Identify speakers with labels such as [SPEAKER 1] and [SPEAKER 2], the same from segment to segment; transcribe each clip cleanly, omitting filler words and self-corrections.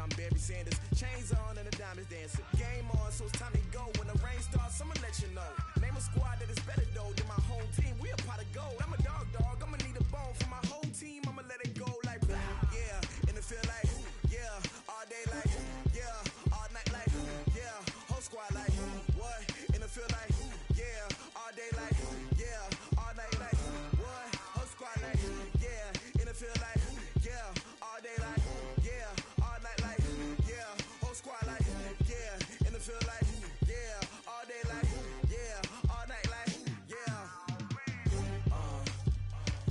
[SPEAKER 1] I'm Barry Sanders. Chains on and the diamonds dancing. Game on, so it's time to go. When the rain starts, I'ma let you know. Name a squad that is better though than my home team. We a pot of gold. I'm a dog. I'ma need a bone for my whole team. I'ma let it go like blah. Yeah, and it feel like yeah, all day like yeah, all night like yeah, whole squad like what? And it feel like yeah, all day like yeah, all night like what? Whole squad like yeah, and it feel like yeah, all day like yeah, all night like yeah, whole squad like yeah, and it feel like yeah, all day like yeah, all night like yeah.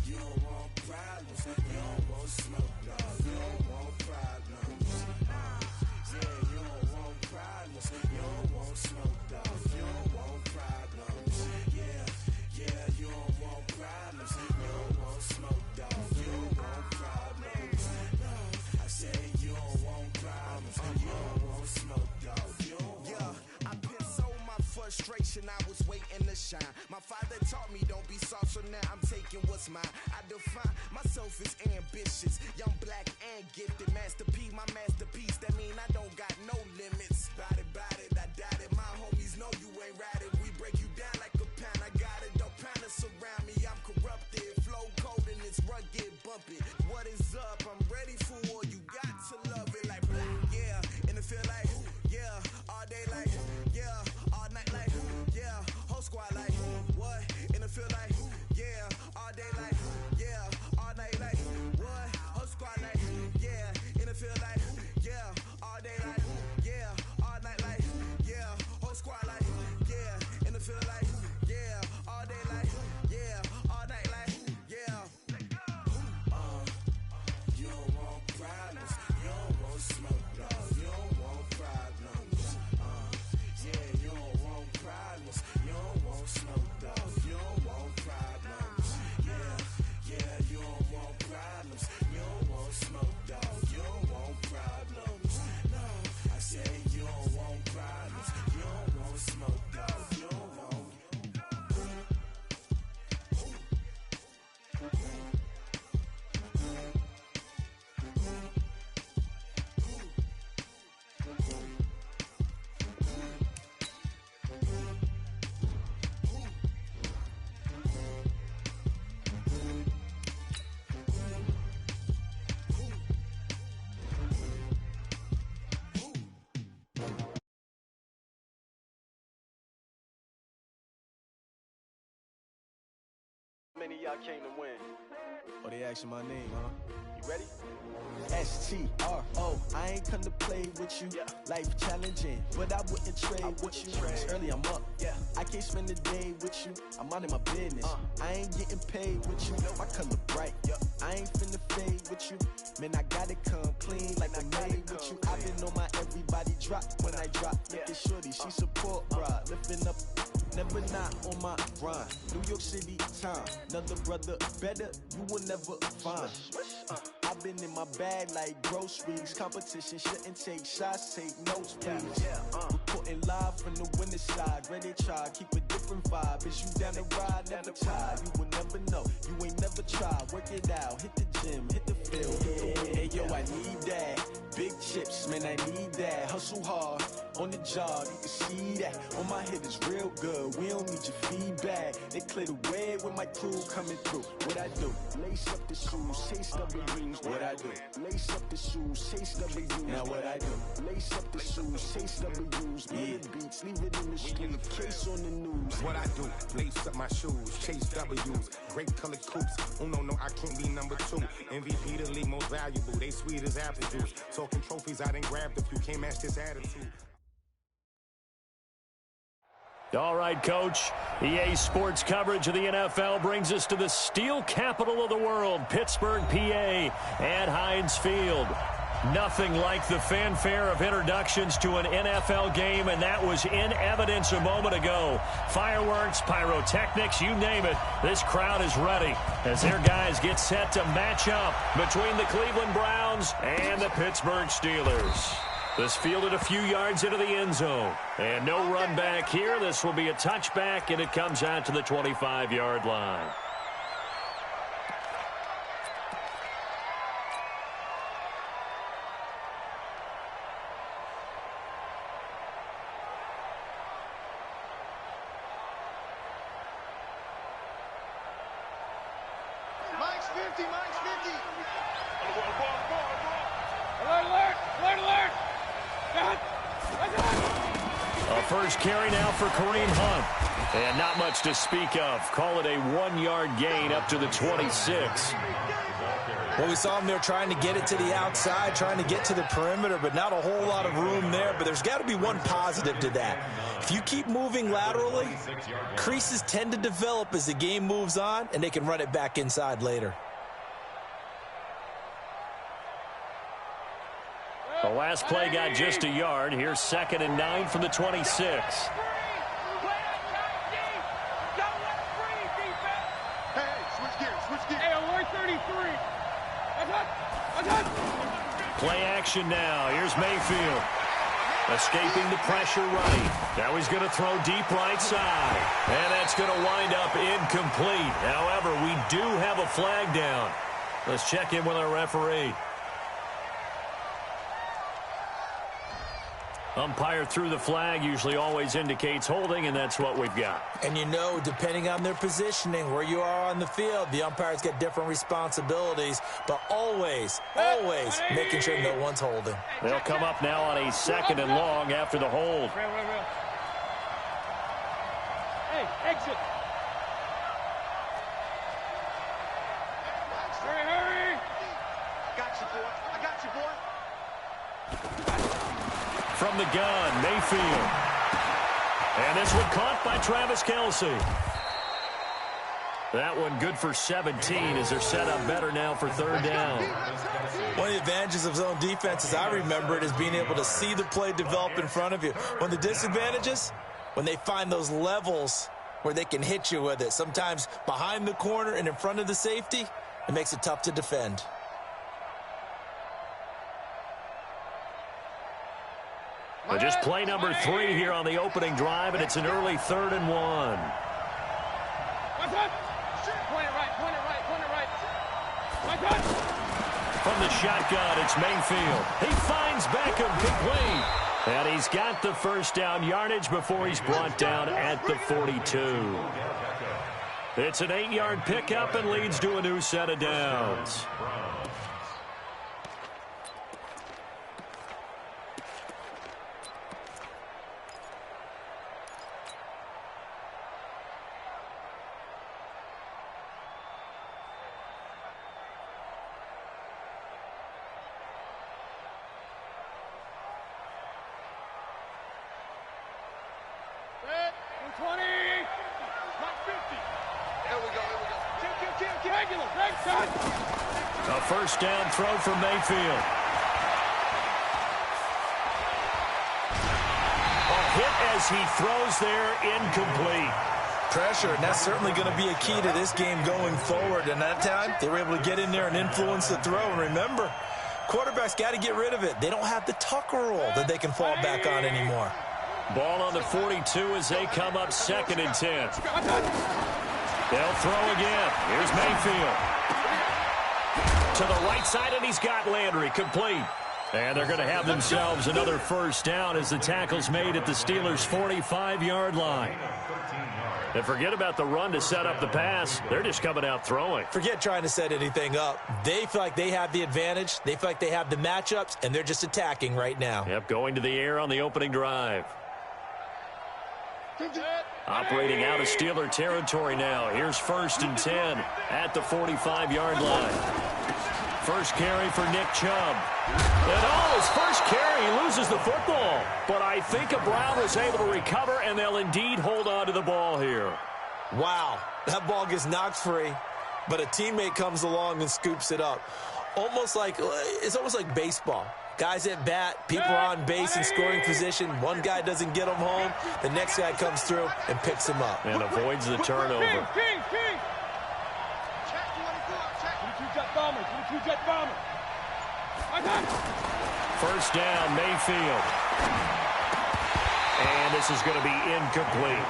[SPEAKER 1] You don't want problems, you don't want smoke, dog. You don't want problems. Yeah, you don't want problems, you don't want smoke, dog. You don't want problems. Yeah, you don't want problems, you don't want smoke, dog. You don't want problems. No, I say you don't want problems, you don't want smoke, dog. You don't want. Yeah, I put so my frustration, I was waiting to shine. My father taught me don't be soft, so now I'm taking what's mine. I define myself as ambitious, young, black, and gifted. Master P, my masterpiece. That mean I don't got no limits. Bout it, I doubt it. My homies know you ain't ratted. We break you down like a pound. I got it, dog pounders surround me. I'm corrupted, flow cold and it's rugged, bumpy. What is up? I'm ready for war. You got to love it like blah. Yeah, and it feel like yeah, all day like yeah, all night like yeah, whole squad like what? And it feel like yeah, all day like yeah, all night like what? Whole squad like yeah, and it feel like yeah, all day like yeah, all night like yeah, whole squad like yeah, and it feel like yeah, all day like yeah, all night like yeah. You don't want problems, you don't want smoke, dog. You don't want problems. Yeah, you don't want problems, you don't want smoke, dog. You don't want problems. Yeah, you don't want problems, you don't want smoke, dog. You don't want problems. No, I say you don't want problems, you don't want smoke, dog. You don't want.
[SPEAKER 2] Many of y'all came to win.
[SPEAKER 1] Oh, they asking my name, huh?
[SPEAKER 2] You ready?
[SPEAKER 3] STRO, I ain't come to play with you.
[SPEAKER 2] Yeah.
[SPEAKER 3] Life challenging, but I wouldn't trade with you. It's early, I'm up.
[SPEAKER 2] Yeah.
[SPEAKER 3] I can't spend the day with you. I'm out of my business. I ain't getting paid with you. My color bright. I ain't finna fade with you. Man, I gotta come clean like I made with you. I've been on my everybody drop when I drop. Look at shorty, she support bra. Lifting up, never not on my grind. New York City time. Another brother better, you will never find. I've been in my bag like groceries. Competition shouldn't take shots, take notes, please. Reporting live from the winter side. Ready to try, keep a different vibe. Is you down the ride, never tired. You will never know, you ain't never tried. Work it out, hit the gym, hit the field. Hey yo, I need that. Big chips, man, I need that. Hustle hard, on the job, you can see that. On my head is real good, we don't need your feedback. They clear the way with my crew coming through. What I do? Lace up the shoes, chase W's. What I do? Lace up the shoes, chase W's. Now what I do? Lace up the shoes, chase W's. Bring the beats, leave it in the street, case on the news.
[SPEAKER 4] What I do? Lace up my shoes, chase W's. Great colored coops. Oh no, I can't be number 2. MVP the league most valuable. They sweet as apple juice. Talking trophies, I didn't grab the few. Can't match this attitude.
[SPEAKER 5] All right, Coach. EA Sports coverage of the NFL brings us to the steel capital of the world, Pittsburgh, PA, at Heinz Field. Nothing like the fanfare of introductions to an NFL game, and that was in evidence a moment ago. Fireworks, pyrotechnics, you name it. This crowd is ready as their guys get set to match up between the Cleveland Browns and the Pittsburgh Steelers. This fielded a few yards into the end zone. And no run back here. This will be a touchback, and it comes out to the 25-yard line.
[SPEAKER 1] 50, mine's 50.
[SPEAKER 6] Alert!
[SPEAKER 5] A first carry now for Kareem Hunt. And not much to speak of. Call it a 1-yard gain up to the 26.
[SPEAKER 7] Well, we saw him there trying to get it to the outside, trying to get to the perimeter, but not a whole lot of room there. But there's got to be one positive to that. If you keep moving laterally, creases tend to develop as the game moves on, and they can run it back inside later.
[SPEAKER 5] The last play got just a yard. Here's 2nd and 9 from the 26. Play action now. Here's Mayfield. Escaping the pressure right. Now he's going to throw deep right side. And that's going to wind up incomplete. However, we do have a flag down. Let's check in with our referee. Umpire threw the flag, usually always indicates holding, and that's what we've got.
[SPEAKER 7] And you know, depending on their positioning, where you are on the field, the umpires get different responsibilities, but always making sure no one's holding.
[SPEAKER 5] They'll come up now on a 2nd and long after the hold.
[SPEAKER 6] Hey, exit. Hurry.
[SPEAKER 1] I got you, boy.
[SPEAKER 5] From the gun, Mayfield. And this one caught by Travis Kelce. That one good for 17 as they're set up better now for 3rd down.
[SPEAKER 7] One of the advantages of zone defense, as I remember it, is being able to see the play develop in front of you. One of the disadvantages, when they find those levels where they can hit you with it, sometimes behind the corner and in front of the safety, it makes it tough to defend.
[SPEAKER 5] Well, just play number 3 here on the opening drive, and it's an early 3rd and 1.
[SPEAKER 6] Point it right.
[SPEAKER 5] From the shotgun, it's Mayfield. He finds Beckham complete. And he's got the first down yardage before he's brought down at the 42. It's an 8-yard pickup and leads to a new set of downs. A first down throw from Mayfield. A hit as he throws there, incomplete.
[SPEAKER 7] Pressure, and that's certainly going to be a key to this game going forward. And that time, they were able to get in there and influence the throw. And remember, quarterbacks got to get rid of it. They don't have the tucker roll that they can fall back on anymore.
[SPEAKER 5] Ball on the 42 as they come up 2nd and 10. They'll throw again. Here's Mayfield. To the right side, and he's got Landry complete. And they're going to have themselves another first down as the tackle's made at the Steelers' 45-yard line. And forget about the run to set up the pass. They're just coming out throwing.
[SPEAKER 7] Forget trying to set anything up. They feel like they have the advantage. They feel like they have the matchups, and they're just attacking right now.
[SPEAKER 5] Yep, going to the air on the opening drive. Operating out of Steeler territory now. Here's 1st and 10 at the 45-yard line. First carry for Nick Chubb. And his first carry, he loses the football. But I think Brown was able to recover, and they'll indeed hold on to the ball here.
[SPEAKER 7] Wow, that ball gets knocked free, but a teammate comes along and scoops it up. It's almost like baseball. Guys at bat, people are on base in scoring position. One guy doesn't get him home. The next guy comes through and picks him up.
[SPEAKER 5] And avoids the turnover. First down, Mayfield. And this is going to be incomplete.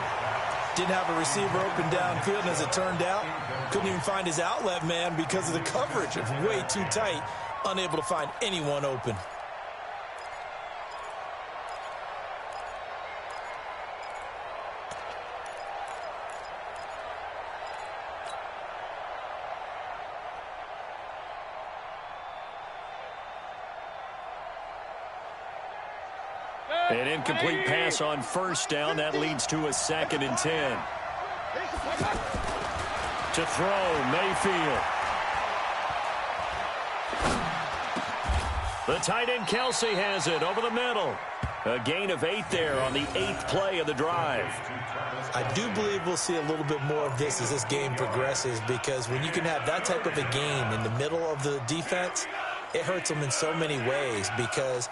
[SPEAKER 7] Didn't have a receiver open downfield, and as it turned out, couldn't even find his outlet man because of the coverage. It's way too tight, unable to find anyone open.
[SPEAKER 5] An incomplete pass on first down. That leads to a 2nd and 10. To throw, Mayfield. The tight end Kelsey has it over the middle. A gain of 8 there on the 8th play of the drive.
[SPEAKER 7] I do believe we'll see a little bit more of this as this game progresses, because when you can have that type of a gain in the middle of the defense, it hurts them in so many ways, because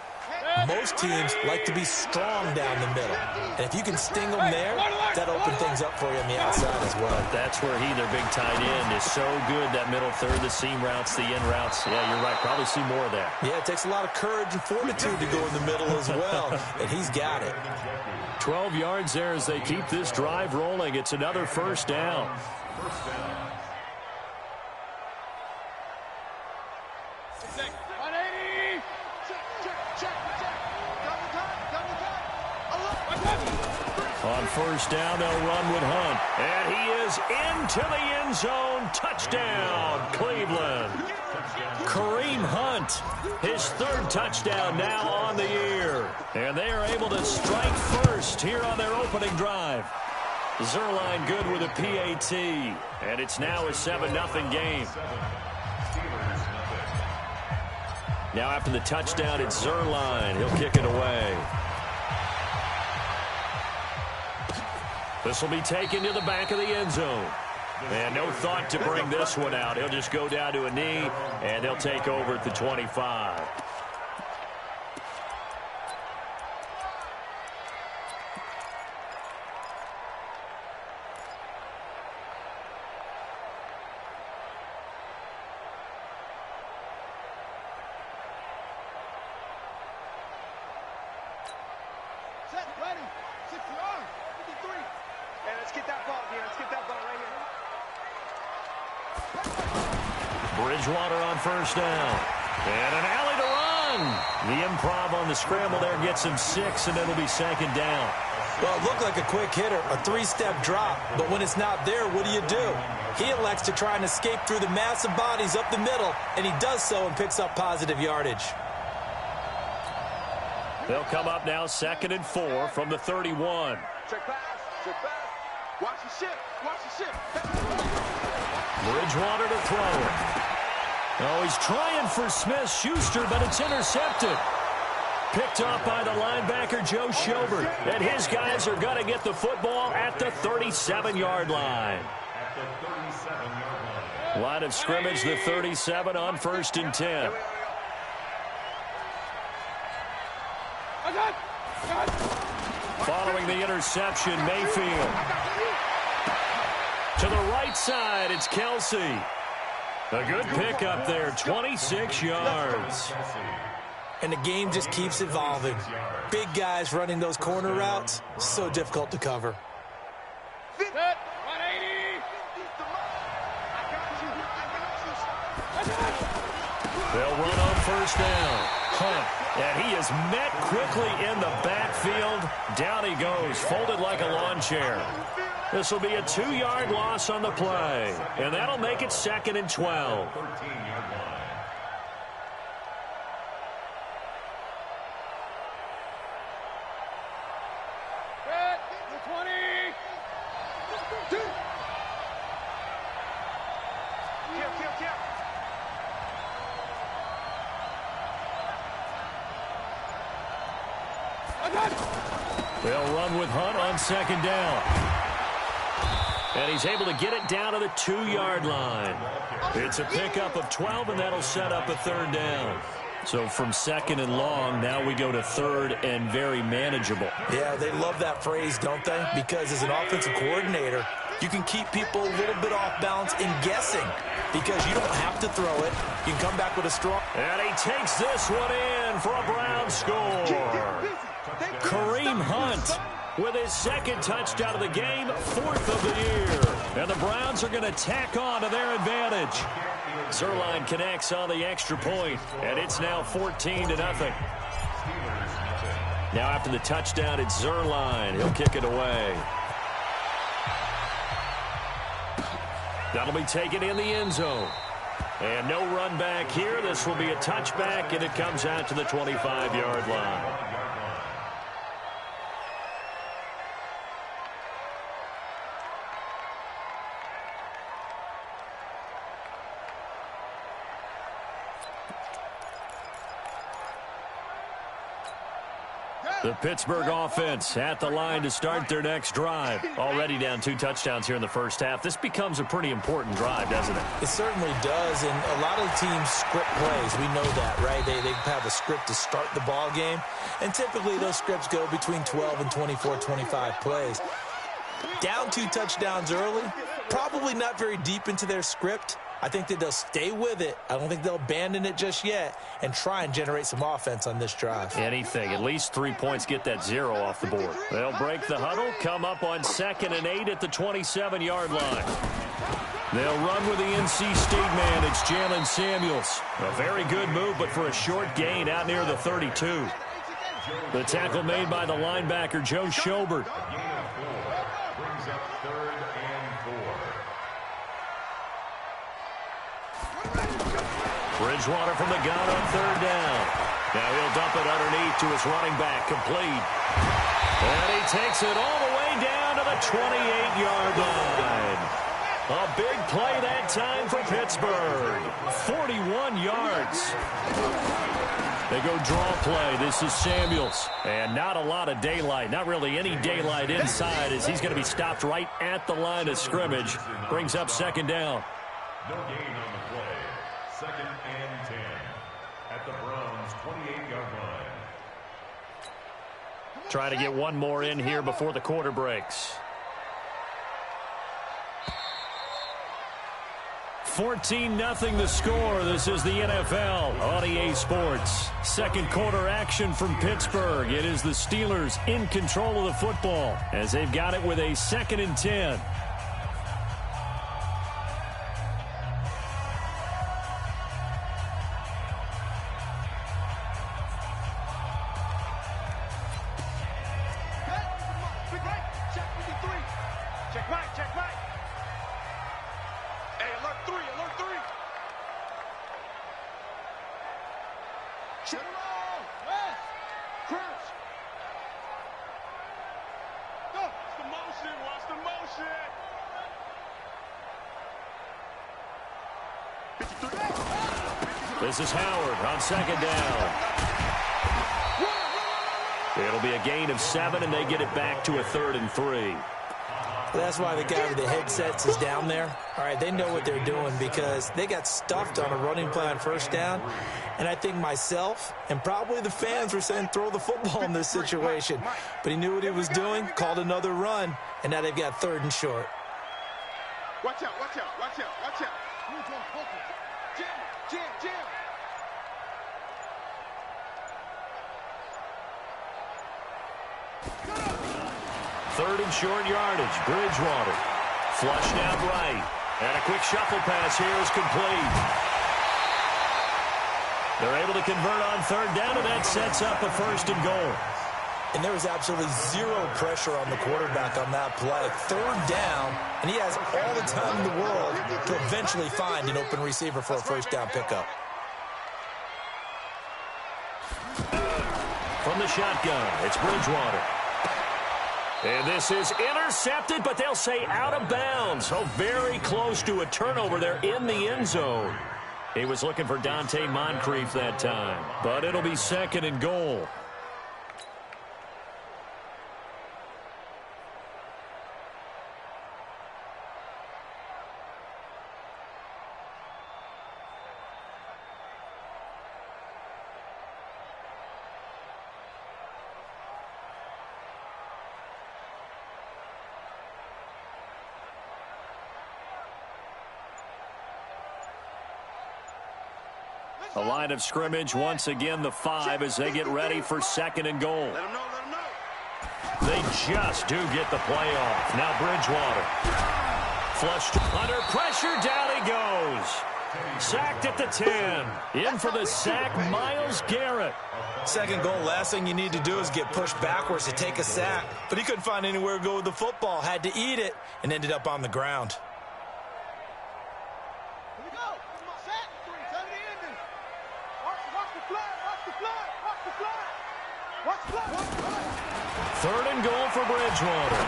[SPEAKER 7] most teams like to be strong down the middle. And if you can sting them there, that opens things up for you on the outside as well.
[SPEAKER 5] That's where their big tight end, is so good, that middle third, the seam routes, the in routes. Yeah, you're right. Probably see more of that.
[SPEAKER 7] Yeah, it takes a lot of courage and fortitude to go in the middle as well, and he's got it.
[SPEAKER 5] 12 yards there as they keep this drive rolling. It's another first down. On first down, they'll run with Hunt. And he is into the end zone. Touchdown, Cleveland. Kareem Hunt, his 3rd touchdown now on the year. And they are able to strike first here on their opening drive. Zerline good with a PAT. And it's now a 7-0 game. Now after the touchdown, it's Zerline. He'll kick it away. This will be taken to the back of the end zone. And no thought to bring this one out. He'll just go down to a knee, and he'll take over at the 25.
[SPEAKER 6] Set, ready, 6 yards, 53. Hey, let's get that ball here. Let's get that ball right here.
[SPEAKER 5] Bridgewater on first down. And an alley to run. The improv on the scramble there gets him 6, and it'll be 2nd down.
[SPEAKER 7] Well, it looked like a quick hitter, a 3-step drop, but when it's not there, what do? He elects to try and escape through the massive bodies up the middle, and he does so and picks up positive yardage.
[SPEAKER 5] They'll come up now 2nd and 4 from the 31.
[SPEAKER 6] Check pass, check pass. Watch the ship, watch the ship.
[SPEAKER 5] Bridgewater to throw it. Oh, he's trying for Smith-Schuster, but it's intercepted. Picked off by the linebacker, Joe Schobert. And his guys are going to get the football at the 37-yard line. Line of scrimmage, the 37 on 1st and 10. Following the interception, Mayfield. To the right side, it's Kelsey. A good pickup there, 26 yards.
[SPEAKER 7] And the game just keeps evolving. Big guys running those corner routes, so difficult to cover.
[SPEAKER 6] Set, 180.
[SPEAKER 5] They'll run on first down. Hunt, and he is met quickly in the backfield. Down he goes, folded like a lawn chair. This will be a 2-yard loss on the play, and that'll make it 2nd and 12.
[SPEAKER 6] Set, 20. Kill.
[SPEAKER 5] They'll run with Hunt on 2nd down. And he's able to get it down to the 2-yard line. It's a pickup of 12, and that'll set up a 3rd down. So from 2nd and long, now we go to 3rd and very manageable.
[SPEAKER 7] Yeah, they love that phrase, don't they? Because as an offensive coordinator, you can keep people a little bit off balance in guessing, because you don't have to throw it. You can come back with a strong...
[SPEAKER 5] And he takes this one in for a Brown score. Kareem Hunt with his 2nd touchdown of the game, 4th of the year. And the Browns are going to tack on to their advantage. Zerline connects on the extra point, and it's now 14-0. Now after the touchdown, it's Zerline. He'll kick it away. That'll be taken in the end zone. And no run back here. This will be a touchback, and it comes out to the 25-yard line. The Pittsburgh offense at the line to start their next drive. Already down 2 touchdowns here in the first half. This becomes a pretty important drive, doesn't it?
[SPEAKER 7] It certainly does, and a lot of teams script plays. We know that, right? They have a script to start the ball game, and typically those scripts go between 12 and 24, 25 plays. Down 2 touchdowns early, probably not very deep into their script. I think that they'll stay with it. I don't think they'll abandon it just yet and try and generate some offense on this drive.
[SPEAKER 5] Anything. At least 3 points, get that 0 off the board. They'll break the huddle, come up on 2nd and 8 at the 27-yard line. They'll run with the NC State man. It's Jalen Samuels. A very good move, but for a short gain out near the 32. The tackle made by the linebacker, Joe Schobert.
[SPEAKER 8] Brings up 3rd and 4.
[SPEAKER 5] Bridgewater from the gun on 3rd down. Now he'll dump it underneath to his running back, complete. And he takes it all the way down to the 28-yard line. A big play that time for Pittsburgh. 41 yards. They go draw play. This is Samuels. And not a lot of daylight. Not really any daylight inside as he's going to be stopped right at the line of scrimmage. Brings up 2nd down.
[SPEAKER 8] No gain on the play. 2nd and 10 at the Browns' 28-yard line.
[SPEAKER 5] Trying to get one more in here before the quarter breaks. 14-0 the score. This is the NFL on EA Sports. Second quarter action from Pittsburgh. It is the Steelers in control of the football as they've got it with a 2nd and 10. This is Howard on 2nd down. It'll be a gain of 7, and they get it back to a 3rd and 3.
[SPEAKER 7] That's why the guy with the headsets is down there. All right, they know what they're doing because they got stuffed on a running play on 1st down. And I think myself and probably the fans were saying throw the football in this situation. But he knew what he was doing, called another run, and now they've got 3rd and short.
[SPEAKER 6] Watch out, watch out, watch out, watch out. Jam, jam, jam.
[SPEAKER 5] Third and short yardage. Bridgewater. Flushed out right. And a quick shuffle pass here is complete. They're able to convert on 3rd down, and that sets up a 1st and goal.
[SPEAKER 7] And there was absolutely 0 pressure on the quarterback on that play. 3rd down, and he has all the time in the world to eventually find an open receiver for a 1st down pickup.
[SPEAKER 5] From the shotgun, it's Bridgewater. And this is intercepted, but they'll say out of bounds. So very close to a turnover there in the end zone. He was looking for Dante Moncrief that time, but it'll be 2nd and goal. The line of scrimmage, once again, the 5 as they get ready for 2nd and goal. They just do get the play off. Now Bridgewater. Flushed under pressure, down he goes. Sacked at the 10. In for the sack, Myles Garrett.
[SPEAKER 7] 2nd goal, last thing you need to do is get pushed backwards to take a sack. But he couldn't find anywhere to go with the football. Had to eat it and ended up on the ground.
[SPEAKER 5] 3rd and goal for Bridgewater.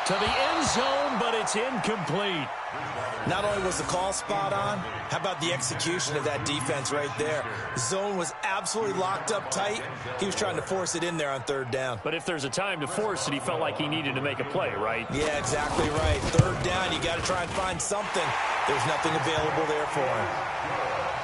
[SPEAKER 5] to the end zone, but it's incomplete.
[SPEAKER 7] Not only was the call spot on, how about the execution of that defense right there? The zone was absolutely locked up tight. He was trying to force it in there on third down.
[SPEAKER 5] But if there's a time to force it, he felt like he needed to make a play, right?
[SPEAKER 7] Yeah, exactly right. Third down, you got to try and find something. There's nothing available there for him.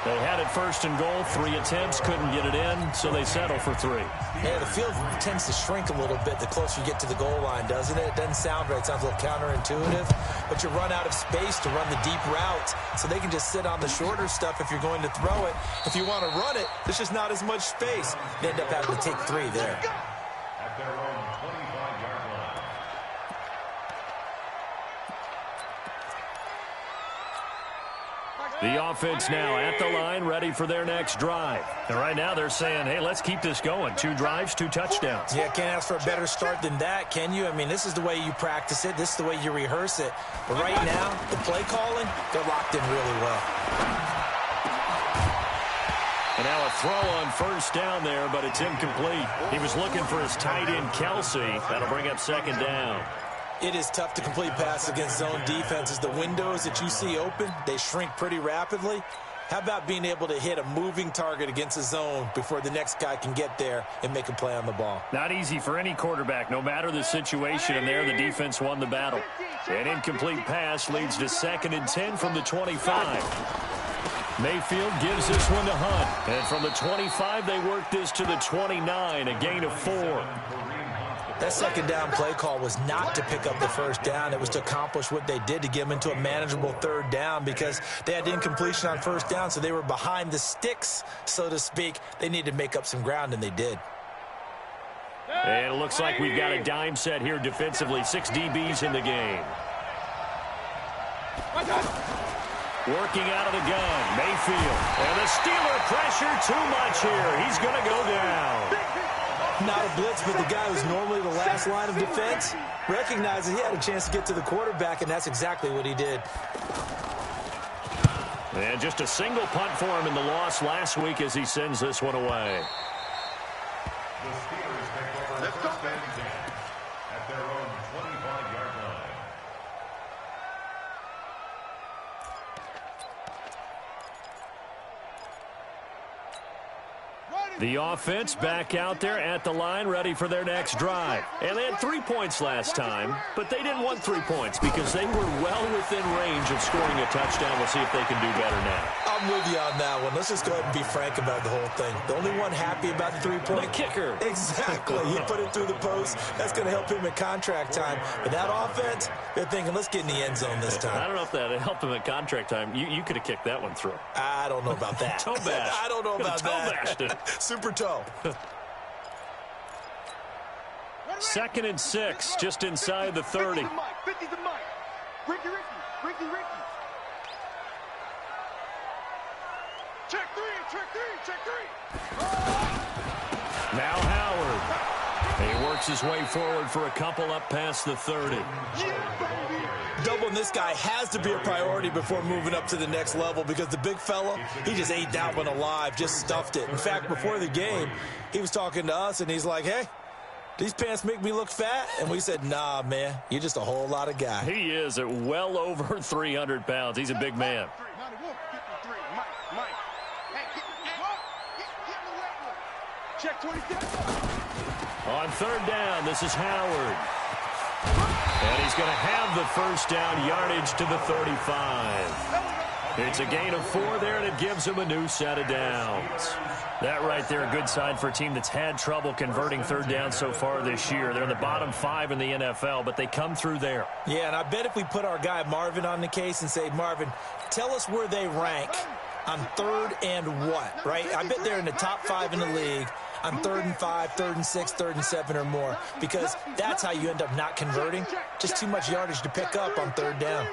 [SPEAKER 5] They had it first and goal, 3 attempts, couldn't get it in, so they settle for 3.
[SPEAKER 7] Yeah, the field tends to shrink a little bit the closer you get to the goal line, doesn't it? It doesn't sound right. It sounds a little counterintuitive. But you run out of space to run the deep routes, so they can just sit on the shorter stuff if you're going to throw it. If you want to run it, there's just not as much space. They end up having to take 3 there.
[SPEAKER 8] At their own 25-yard line.
[SPEAKER 5] The offense now at the line, ready for their next drive. And right now they're saying, hey, let's keep this going. 2 drives, 2 touchdowns.
[SPEAKER 7] Yeah, can't ask for a better start than that, can you? I mean, this is the way you practice it. This is the way you rehearse it. But right now, the play calling, they're locked in really well.
[SPEAKER 5] And now a throw on first down there, but it's incomplete. He was looking for his tight end, Kelsey. That'll bring up second down.
[SPEAKER 7] It is tough to complete passes against zone defenses. The windows that you see open, they shrink pretty rapidly. How about being able to hit a moving target against a zone before the next guy can get there and make a play on the ball?
[SPEAKER 5] Not easy for any quarterback, no matter the situation, and there the defense won the battle. An incomplete pass leads to 2nd and 10 from the 25. Mayfield gives this one to Hunt. And from the 25, they work this to the 29, a gain of 4.
[SPEAKER 7] That second down play call was not to pick up the first down. It was to accomplish what they did to get them into a manageable third down because they had incompletion on first down, so they were behind the sticks, so to speak. They needed to make up some ground, and they did.
[SPEAKER 5] And it looks like we've got a dime set here defensively. 6 DBs in the game. Working out of the gun, Mayfield. And the Steeler pressure too much here. He's going to go down.
[SPEAKER 7] Not a blitz, but the guy who's normally the last line of defense recognized that he had a chance to get to the quarterback, and that's exactly what he did.
[SPEAKER 5] And just a single punt for him in the loss last week as he sends this one away.
[SPEAKER 8] The Steelers take over first and 10 at their own 25-yard line.
[SPEAKER 5] The offense back out there at the line, ready for their next drive. And they had 3 points last time, but they didn't want 3 points because they were well within range of scoring a touchdown. We'll see if they can do better now.
[SPEAKER 7] I'm with you on that one. Let's just go ahead and be frank about the whole thing. The only one happy about the 3-point.
[SPEAKER 5] The kicker.
[SPEAKER 7] Exactly. He put it through the post. That's going to help him at contract time. But that offense, they're thinking, let's get in the end zone this time.
[SPEAKER 5] I don't know if that helped him at contract time. You could have kicked that one through.
[SPEAKER 7] I don't know about that.
[SPEAKER 5] Toe bash.
[SPEAKER 7] I don't know about that.
[SPEAKER 5] Toe bashed it.
[SPEAKER 7] Super toe.
[SPEAKER 5] 2nd and 6, just inside the 30.
[SPEAKER 6] 50 to Mike. Ricky. Check three.
[SPEAKER 5] Now Howard. He works his way forward for a couple up past the 30.
[SPEAKER 7] Doubling this guy has to be a priority before moving up to the next level because the big fella, he just ate that one alive, just stuffed it. In fact, before the game, he was talking to us, and he's like, hey, these pants make me look fat? And we said, nah, man, you're just a whole lot of guy.
[SPEAKER 5] He is at well over 300 pounds. He's a big man.
[SPEAKER 6] Check 27.
[SPEAKER 5] On third down, this is Howard. And he's going to have the first down, yardage to the 35. It's a gain of 4 there, and it gives him a new set of downs. That right there, a good sign for a team that's had trouble converting third down so far this year. They're in the bottom 5 in the NFL, but they come through there.
[SPEAKER 7] Yeah, and I bet if we put our guy Marvin on the case and say, Marvin, tell us where they rank on 3rd and what, right? I bet they're in the top 5 in the league on 3rd and 5, 3rd and 6, 3rd and 7 or more, because that's how you end up not converting. Just too much yardage to pick up on 3rd down.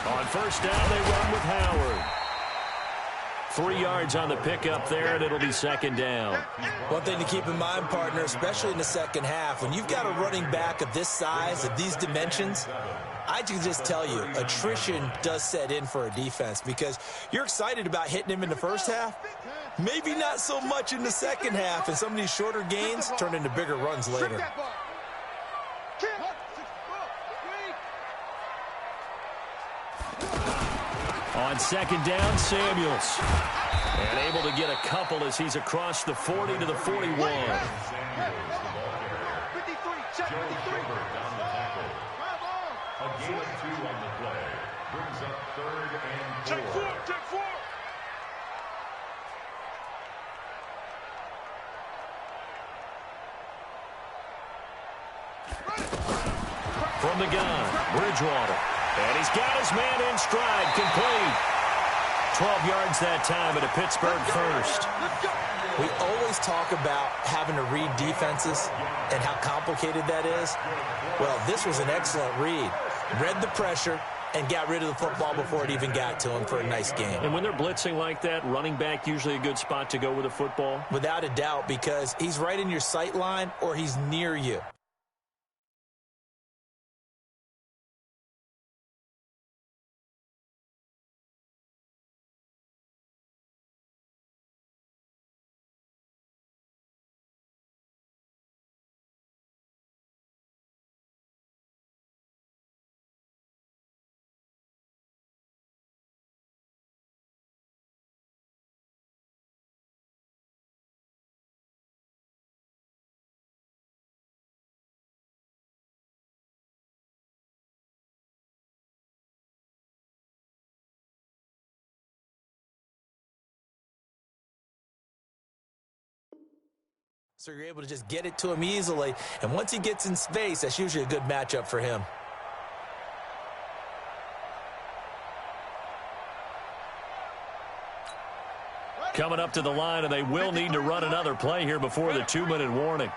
[SPEAKER 5] On first down, they run with Howard. 3 yards on the pickup there, and it'll be 2nd down.
[SPEAKER 7] One thing to keep in mind, partner, especially in the second half, when you've got a running back of this size, of these dimensions, I can just tell you, attrition does set in for a defense because you're excited about hitting him in the first half, Maybe not so much in the second half, and some of these shorter gains turn into bigger runs later.
[SPEAKER 5] On second down, Samuels. And able to get a couple as he's across the 40 to the 41.
[SPEAKER 6] 53, check 53.
[SPEAKER 8] A gain of 2 on the play. Brings up 3rd and 4.
[SPEAKER 6] Check 4.
[SPEAKER 5] From the gun, Bridgewater. And he's got his man in stride, complete. 12 yards that time at a Pittsburgh first.
[SPEAKER 7] We always talk about having to read defenses and how complicated that is. Well, this was an excellent read. Read the pressure and got rid of the football before it even got to him for a nice game.
[SPEAKER 5] And when they're blitzing like that, running back usually a good spot to go with the football?
[SPEAKER 7] Without a doubt, because he's right in your sight line or he's near you. So you're able to just get it to him easily. And once he gets in space, that's usually a good matchup for him.
[SPEAKER 5] Coming up to the line, and they will need to run another play here before the 2-minute warning.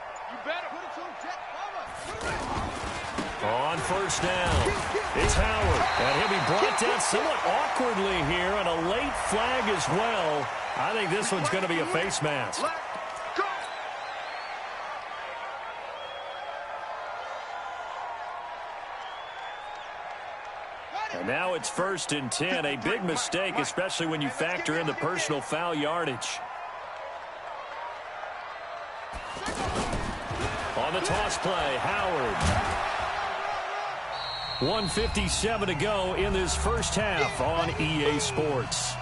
[SPEAKER 5] On first down, it's Howard. And he'll be brought down somewhat awkwardly here, and a late flag as well. I think this one's going to be a face mask. And now it's 1st and 10, a big mistake, especially when you factor in the personal foul yardage. On the toss play, Howard. 1:57 to go in this first half on EA Sports.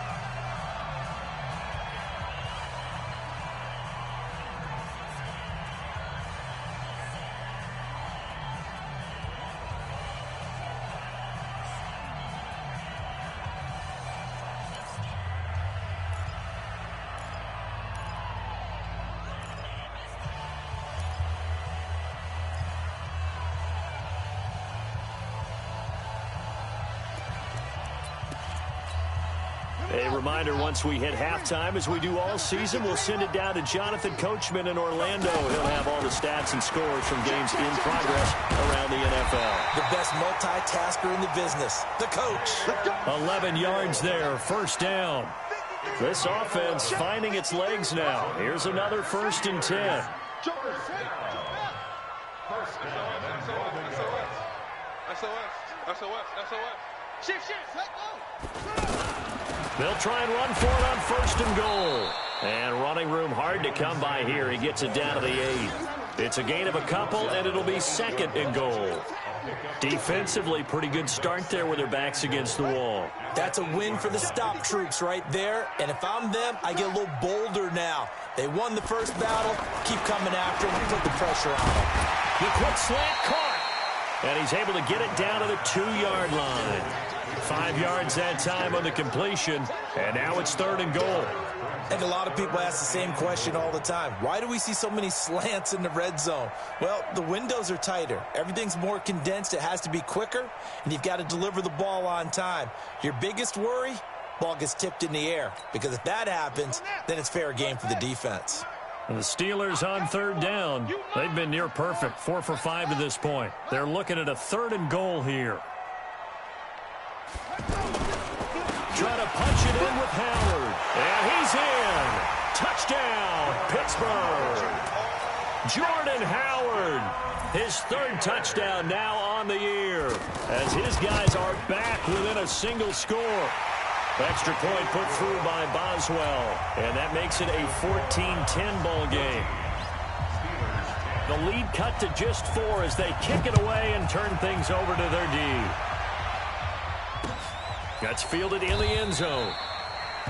[SPEAKER 5] A reminder, once we hit halftime, as we do all season, we'll send it down to Jonathan Coachman in Orlando. He'll have all the stats and scores from games in progress around the NFL.
[SPEAKER 7] The best multitasker in the business, the coach.
[SPEAKER 5] 11 yards there, first down. This offense finding its legs now. Here's another 1st and 10.
[SPEAKER 6] Shift.
[SPEAKER 5] They'll try and run for it on 1st and goal. And running room hard to come by here. He gets it down to the 8. It's a gain of a couple, and it'll be 2nd and goal. Defensively, pretty good start there with their backs against the wall.
[SPEAKER 7] That's a win for the stop troops right there. And if I'm them, I get a little bolder now. They won the first battle. Keep coming after them and put the pressure on them.
[SPEAKER 5] The quick slant caught. And he's able to get it down to the 2-yard line. 5 yards that time on the completion. And now it's 3rd and goal.
[SPEAKER 7] I think a lot of people ask the same question all the time. Why do we see so many slants in the red zone? Well, the windows are tighter. Everything's more condensed. It has to be quicker, and you've got to deliver the ball on time. Your biggest worry, ball gets tipped in the air, because if that happens, then it's fair game for the defense.
[SPEAKER 5] And the Steelers on 3rd down. They've been near perfect, 4 for 5 to this point. They're looking at a 3rd and goal here. Trying to punch it in with Howard. And he's in. Touchdown, Pittsburgh. Jordan Howard. His 3rd touchdown now on the year, as his guys are back within a single score. Extra point put through by Boswell, and that makes it a 14-10 ball game. The lead cut to just 4 as they kick it away and turn things over to their D. That's fielded in the end zone.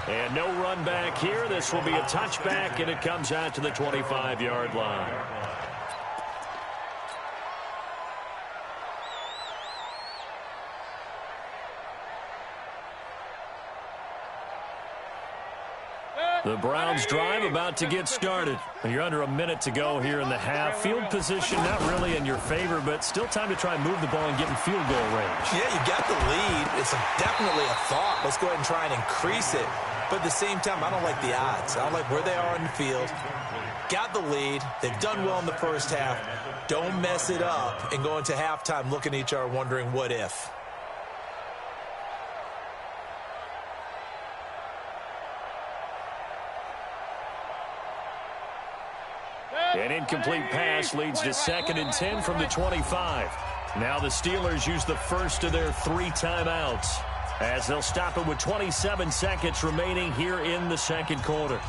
[SPEAKER 5] And no run back here. This will be a touchback, and it comes out to the 25-yard line. The Browns drive about to get started. You're under a minute to go here in the half. Field position not really in your favor, but still time to try and move the ball and get in field goal range.
[SPEAKER 7] Yeah, you got the lead. It's definitely a thought. Let's go ahead and try and increase it. But at the same time, I don't like the odds. I don't like where they are in the field. Got the lead. They've done well in the first half. Don't mess it up and go into halftime looking at each other wondering what if.
[SPEAKER 5] An incomplete pass leads to 2nd and 10 from the 25. Now the Steelers use the first of their 3 timeouts as they'll stop it with 27 seconds remaining here in the second quarter.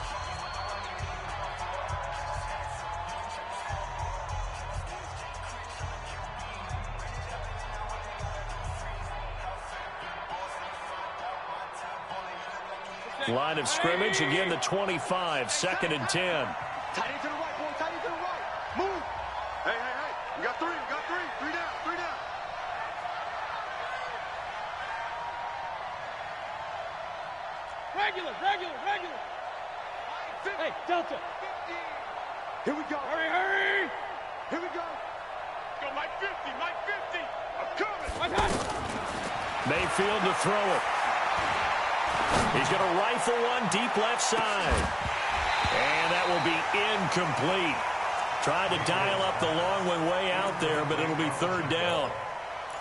[SPEAKER 5] Line of scrimmage, again the 25, 2nd and 10.
[SPEAKER 6] Tight end to the right, boy. Tight end to the right. Move. Hey, hey, hey. We got 3. We got 3. 3 down. 3 down. Regular. Hey, Delta. 50. Here we go. Hurry. Here we go. Go, Mike 50. Mike 50. I'm coming. Mike 50.
[SPEAKER 5] Mayfield to throw it. He's going to rifle one deep left side. And that will be incomplete. Tried to dial up the long one way out there, but it'll be 3rd down.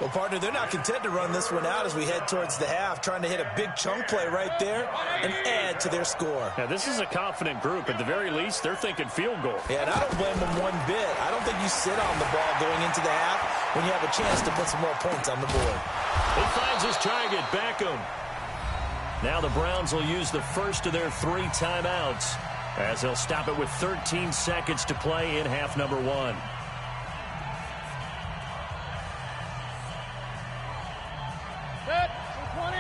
[SPEAKER 7] Well, partner, they're not content to run this one out as we head towards the half, trying to hit a big chunk play right there and add to their score.
[SPEAKER 5] Now, this is a confident group. At the very least, they're thinking field goal.
[SPEAKER 7] Yeah, and I don't blame them one bit. I don't think you sit on the ball going into the half when you have a chance to put some more points on the board.
[SPEAKER 5] He finds his target, Beckham. Now the Browns will use the first of their 3 timeouts as they'll stop it with 13 seconds to play in half number 1.
[SPEAKER 6] Set. 20.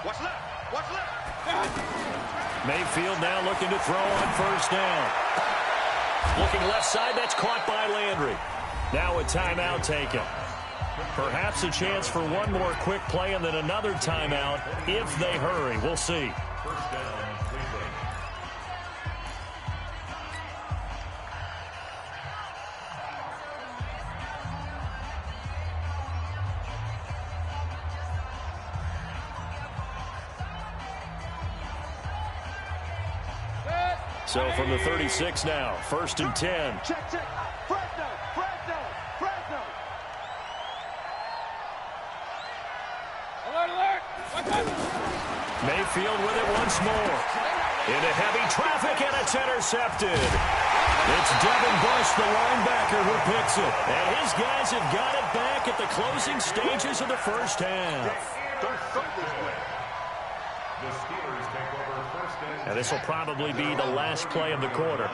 [SPEAKER 6] Watch left.
[SPEAKER 5] Mayfield now looking to throw on 1st down. Looking left side, that's caught by Landry. Now a timeout taken. Perhaps a chance for one more quick play and then another timeout if they hurry. We'll see. So from the 36 now, 1st and 10.
[SPEAKER 6] Check. Fresno. Alert.
[SPEAKER 5] Mayfield with it once more. Into heavy traffic, and it's intercepted. It's Devin Bush, the linebacker, who picks it. And his guys have got it back at the closing stages of the first half. And this will probably be the last play of the quarter.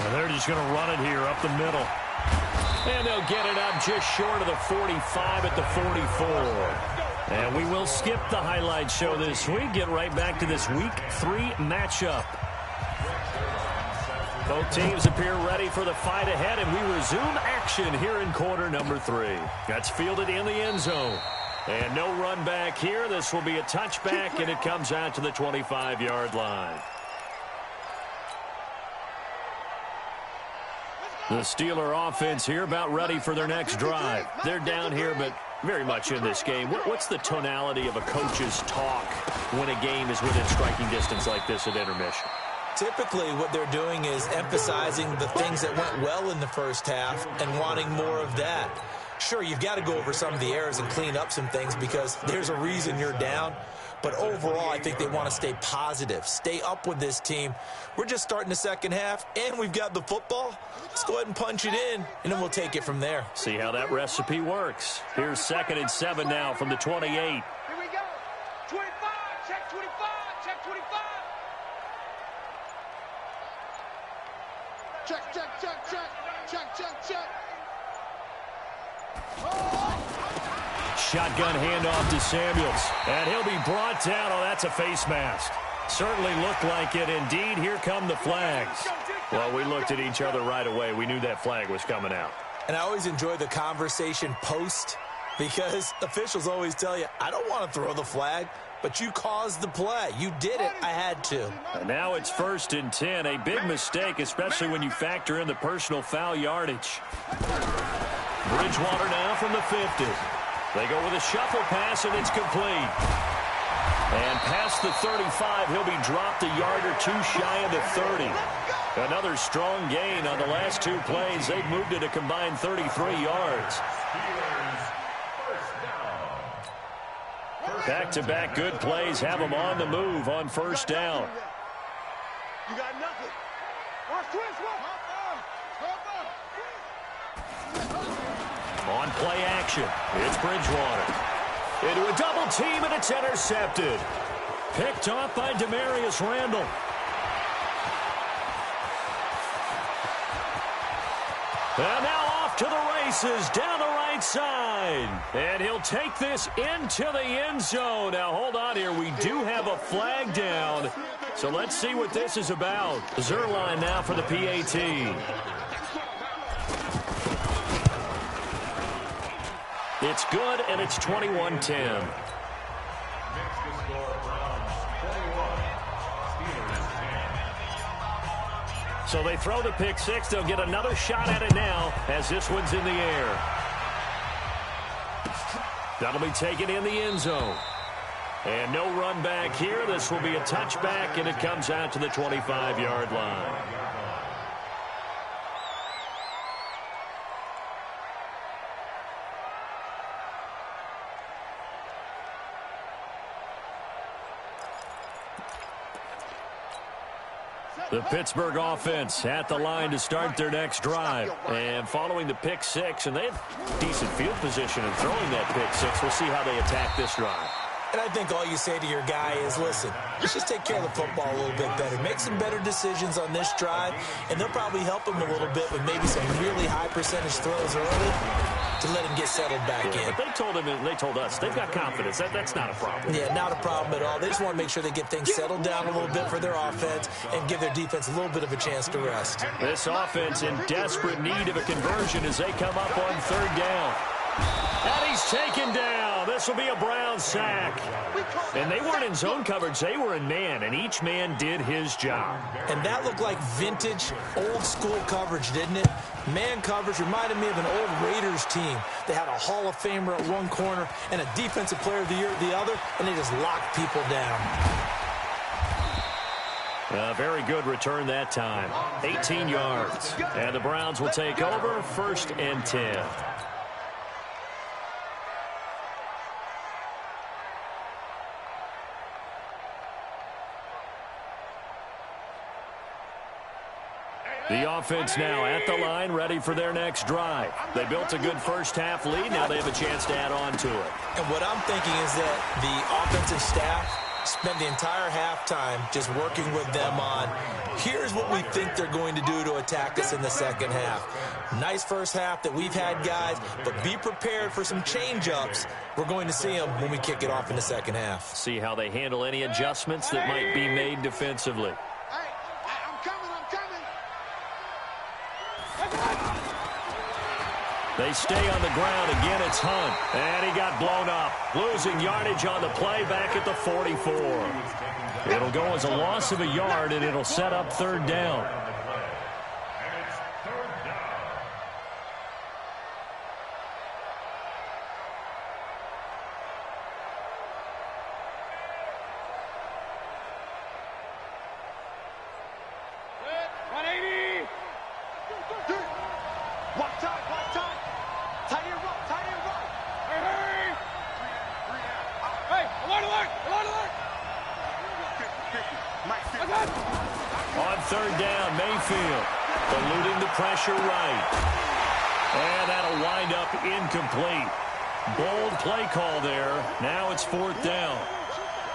[SPEAKER 5] And they're just going to run it here up the middle. And they'll get it up just short of the 45 at the 44. And we will skip the highlight show this week. Get right back to this Week 3 matchup. Both teams appear ready for the fight ahead, and we resume action here in quarter number 3. That's fielded in the end zone. And no run back here. This will be a touchback, and it comes out to the 25-yard line. The Steeler offense here about ready for their next drive. They're down here, but very much in this game. What's the tonality of a coach's talk when a game is within striking distance like this at intermission?
[SPEAKER 7] Typically, what they're doing is emphasizing the things that went well in the first half and wanting more of that. Sure, you've got to go over some of the errors and clean up some things because there's a reason you're down. But overall, I think they want to stay positive, stay up with this team. We're just starting the second half, and we've got the football. Let's go ahead and punch it in, and then we'll take it from there.
[SPEAKER 5] See how that recipe works. Here's 2nd and 7 now from the 28.
[SPEAKER 6] Here we go. 25. Check 25. Check 25. Check, check, check, check. Check, check, check.
[SPEAKER 5] Shotgun handoff to Samuels. And he'll be brought down. Oh, that's a face mask. Certainly looked like it. Indeed, here come the flags. Well, we looked at each other right away. We knew that flag was coming out.
[SPEAKER 7] And I always enjoy the conversation post because officials always tell you, I don't want to throw the flag, but you caused the play. You did it. I had to.
[SPEAKER 5] And now it's 1st and 10. A big mistake, especially when you factor in the personal foul yardage. Bridgewater now from the 50. They go with a shuffle pass, and it's complete. And past the 35, he'll be dropped a yard or two shy of the 30. Another strong gain on the last 2 plays. They've moved it a combined 33 yards. Back-to-back good plays have them on the move on 1st down.
[SPEAKER 6] You got nothing. Watch twist.
[SPEAKER 5] On play action, it's Bridgewater. Into a double team, and it's intercepted. Picked off by Demarius Randall. And now off to the races, down the right side. And he'll take this into the end zone. Now, hold on here. We do have a flag down. So let's see what this is about. Zerline now for the PAT. It's good, and it's 21-10. So they throw the pick six. They'll get another shot at it now as this one's in the air. That'll be taken in the end zone. And no run back here. This will be a touchback, and it comes out to the 25-yard line. The Pittsburgh offense at the line to start their next drive. And following the pick six, and they have decent field position in throwing that pick six. We'll see how they attack this drive.
[SPEAKER 7] And I think all you say to your guy is, listen, let's just take care of the football a little bit better. Make some better decisions on this drive, and they'll probably help him a little bit with maybe some really high percentage throws early to let him get settled back in.
[SPEAKER 5] But they told him, and they told us, they've got confidence. That's not a problem.
[SPEAKER 7] Yeah, not a problem at all. They just want to make sure they get things settled down a little bit for their offense and give their defense a little bit of a chance to rest.
[SPEAKER 5] This offense in desperate need of a conversion as they come up on third down. And he's taken down. This will be a Brown sack. And they weren't in zone coverage. They were in man, and each man did his job.
[SPEAKER 7] And that looked like vintage, old-school coverage, didn't it? Man coverage reminded me of an old Raiders team. They had a Hall of Famer at one corner and a Defensive Player of the Year at the other, and they just locked people down.
[SPEAKER 5] A very good return that time. 18 yards. And the Browns will take over 1st and 10. The offense now at the line, ready for their next drive. They built a good first-half lead. Now they have a chance to add on to it.
[SPEAKER 7] And what I'm thinking is that the offensive staff spent the entire halftime just working with them on, here's what we think they're going to do to attack us in the second half. Nice first half that we've had, guys, but be prepared for some change-ups. We're going to see them when we kick it off in the second half.
[SPEAKER 5] See how they handle any adjustments that might be made defensively. They stay on the ground. Again, it's Hunt. And he got blown up. Losing yardage on the play back at the 44. It'll go as a loss of a yard, and it'll set up third down.
[SPEAKER 6] Hey, alert!
[SPEAKER 5] On third down, Mayfield eluding the pressure right. And that'll wind up incomplete. Bold play call there. Now it's fourth down.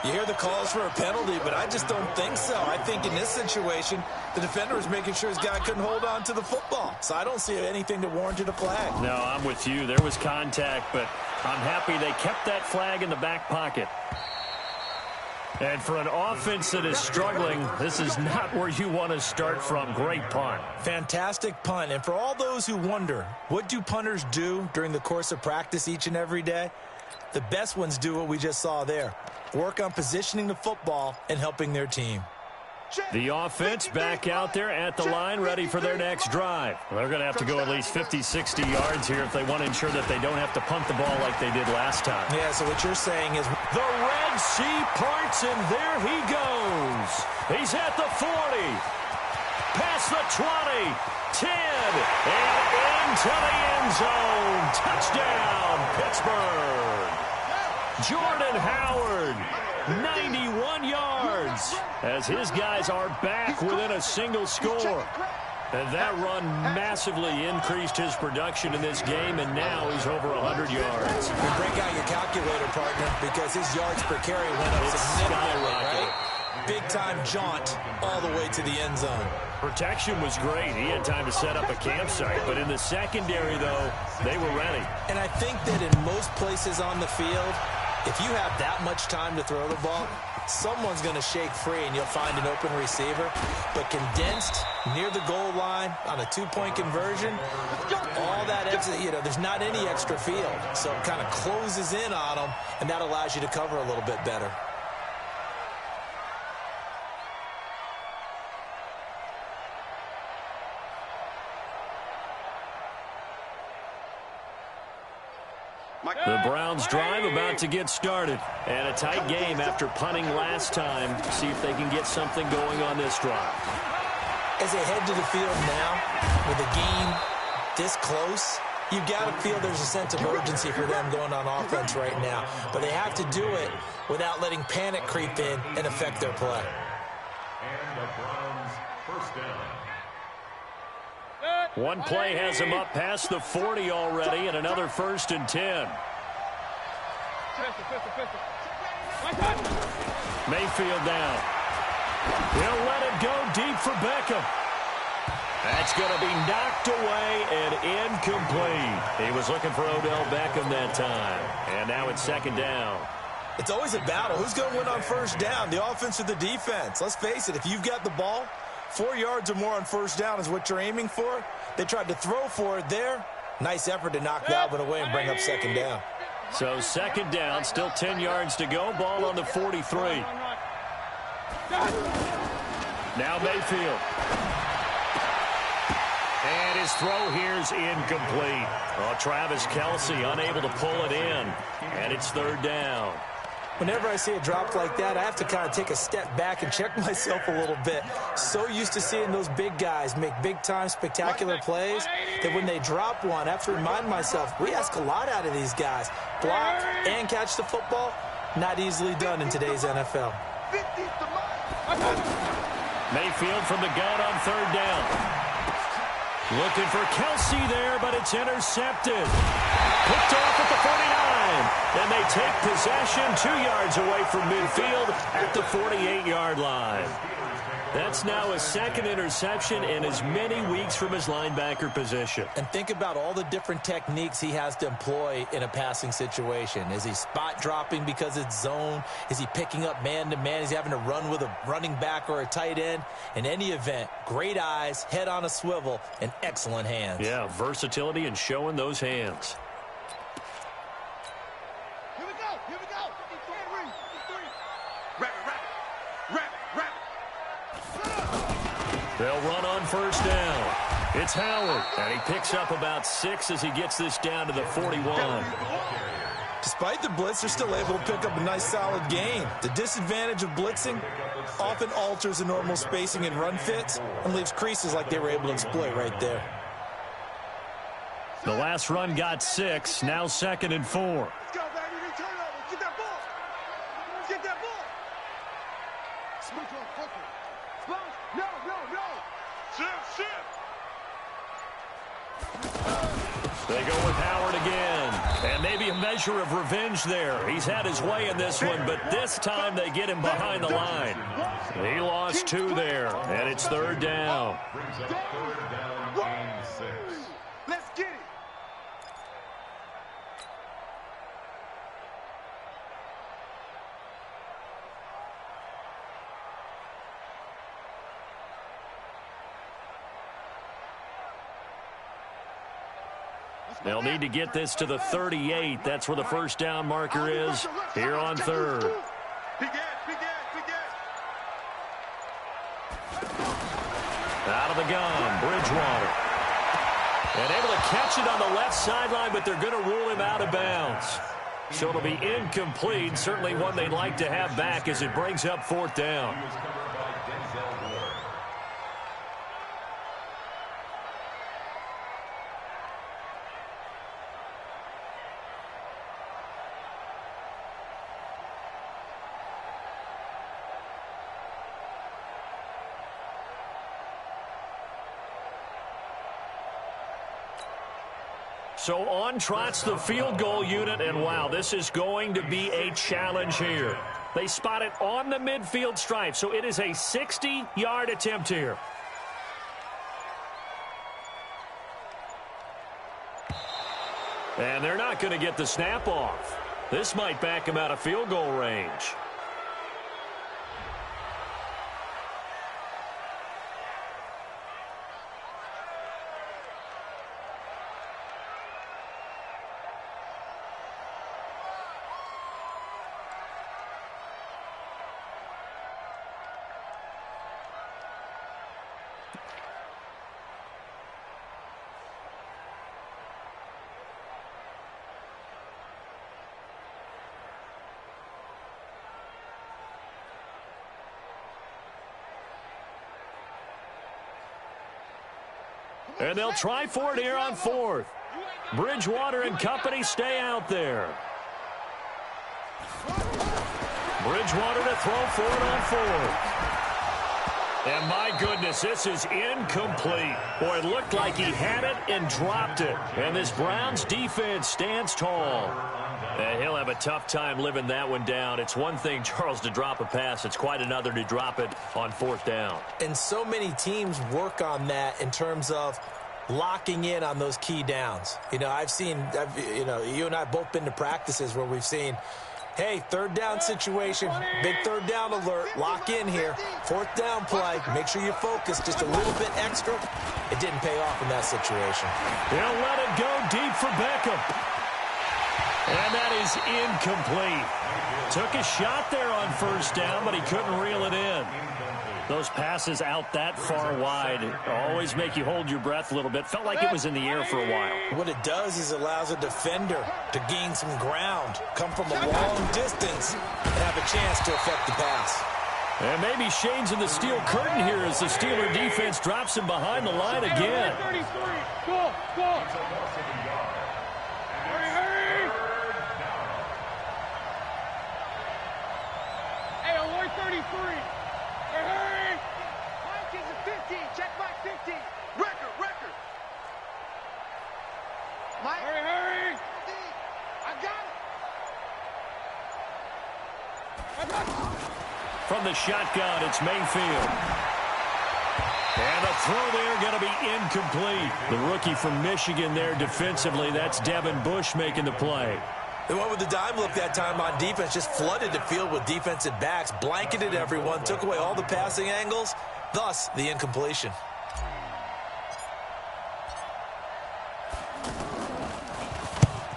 [SPEAKER 7] You hear the calls for a penalty, but I just don't think so. I think in this situation, the defender was making sure his guy couldn't hold on to the football. So I don't see anything that warranted a flag.
[SPEAKER 5] No, I'm with you. There was contact, but I'm happy they kept that flag in the back pocket. And for an offense that is struggling, this is not where you want to start from. Great punt.
[SPEAKER 7] Fantastic punt. And for all those who wonder, what do punters do during the course of practice each and every day? The best ones do what we just saw there. Work on positioning the football and helping their team.
[SPEAKER 5] The offense back out there at the line, ready for their next drive. They're going to have to go at least 50, 60 yards here if they want to ensure that they don't have to punt the ball like they did last time.
[SPEAKER 7] Yeah, so what you're saying is
[SPEAKER 5] the Red Sea parts, and there he goes. He's at the 40, past the 20, 10, and into the end zone. Touchdown, Pittsburgh. Jordan Howard, 91 yards, as his guys are back within a single score. And that run massively increased his production in this game, and now he's over 100 yards.
[SPEAKER 7] You break out your calculator, partner, because his yards per carry went up significantly, right? Big-time jaunt all the way to the end zone.
[SPEAKER 5] Protection was great. He had time to set up a campsite, but in the secondary, though, they were ready.
[SPEAKER 7] And I think that in most places on the field, if you have that much time to throw the ball, someone's going to shake free and you'll find an open receiver. But condensed near the goal line on a two-point conversion, all that extra, there's not any extra field. So it kind of closes in on them, and that allows you to cover a little bit better.
[SPEAKER 5] The Browns drive about to get started. And a tight game after punting last time. See if they can get something going on this drive.
[SPEAKER 7] As they head to the field now, with the game this close, you've got to feel there's a sense of urgency for them going on offense right now. But they have to do it without letting panic creep in and affect their play.
[SPEAKER 8] And the Browns first down.
[SPEAKER 5] One play has him up past the 40 already, and another 1st and 10. Mayfield down. He'll let it go deep for Beckham. That's going to be knocked away and incomplete. He was looking for Odell Beckham that time. And now it's 2nd down.
[SPEAKER 7] It's always a battle. Who's going to win on 1st down, the offense or the defense? Let's face it, if you've got the ball, 4 yards or more on 1st down is what you're aiming for. They tried to throw for it there. Nice effort to knock that one away and bring up 2nd down.
[SPEAKER 5] So 2nd down, still 10 yards to go. Ball on the 43. Now Mayfield. And his throw here's incomplete. Oh, Travis Kelce unable to pull it in. And it's 3rd down.
[SPEAKER 7] Whenever I see a drop like that, I have to kind of take a step back and check myself a little bit. So used to seeing those big guys make big-time spectacular plays that when they drop one, I have to remind myself, we ask a lot out of these guys. Block and catch the football, not easily done in today's NFL.
[SPEAKER 5] Mayfield from the gun on 3rd down. Looking for Kelce there, but it's intercepted. Picked off at the 49. And they take possession 2 yards away from midfield at the 48-yard line. That's now his 2nd interception in as many weeks from his linebacker position.
[SPEAKER 7] And think about all the different techniques he has to employ in a passing situation. Is he spot dropping because it's zone? Is he picking up man-to-man? Is he having to run with a running back or a tight end? In any event, great eyes, head on a swivel, and excellent hands.
[SPEAKER 5] Yeah, versatility and showing those hands. They'll run on 1st down. It's Howard, and he picks up about 6 as he gets this down to the 41.
[SPEAKER 7] Despite the blitz, they're still able to pick up a nice, solid gain. The disadvantage of blitzing often alters the normal spacing and run fits and leaves creases like they were able to exploit right there.
[SPEAKER 5] The last run got 6, now 2nd and 4.
[SPEAKER 6] Let's go, baby. Turn over. Get that ball. Get that ball. Smooth one, quickly. No, no, no. Shift.
[SPEAKER 5] They go with Howard again. And maybe a measure of revenge there. He's had his way in this one, but this time they get him behind the line. He lost 2 there, and it's 3rd down.
[SPEAKER 8] Brings up 3rd down and 6.
[SPEAKER 6] Let's get it.
[SPEAKER 5] They'll need to get this to the 38. That's where the first down marker is here on 3rd. Out of the gun, Bridgewater. And able to catch it on the left sideline, but they're going to rule him out of bounds. So it'll be incomplete, certainly one they'd like to have back as it brings up 4th down. So on trots the field goal unit, and wow, this is going to be a challenge here. They spot it on the midfield stripe, so it is a 60-yard attempt here. And they're not going to get the snap off. This might back him out of field goal range. And they'll try for it here on 4th. Bridgewater and company stay out there. Bridgewater to throw for it on 4th. And my goodness, this is incomplete. Boy, it looked like he had it and dropped it. And this Browns defense stands tall. And he'll have a tough time living that one down. It's one thing, Charles, to drop a pass. It's quite another to drop it on 4th down.
[SPEAKER 7] And so many teams work on that in terms of locking in on those key downs. You know, you and I have both been to practices where we've seen, hey, 3rd down situation, big 3rd down alert, lock in here, 4th down play, make sure you focus just a little bit extra. It didn't pay off in that situation.
[SPEAKER 5] They'll let it go deep for Beckham. And that is incomplete. Took a shot there on 1st down, but he couldn't reel it in. Those passes out that far wide always make you hold your breath a little bit. Felt like it was in the air for a while.
[SPEAKER 7] What it does is allows a defender to gain some ground, come from a long distance, and have a chance to affect the pass.
[SPEAKER 5] And maybe Shane's in the steel curtain here as the Steeler defense drops him behind the line again.
[SPEAKER 6] 33. Go. Hurry. Hey, alert 33. Hurry. Mike is a 15. Check Mike 15. Record. Mike. Hurry. I got it.
[SPEAKER 5] From the shotgun, it's Mayfield. And the throw there going to be incomplete. The rookie from Michigan there defensively. That's Devin Bush making the play.
[SPEAKER 7] They went with the dime look that time on defense, just flooded the field with defensive backs, blanketed everyone, took away all the passing angles, thus the incompletion.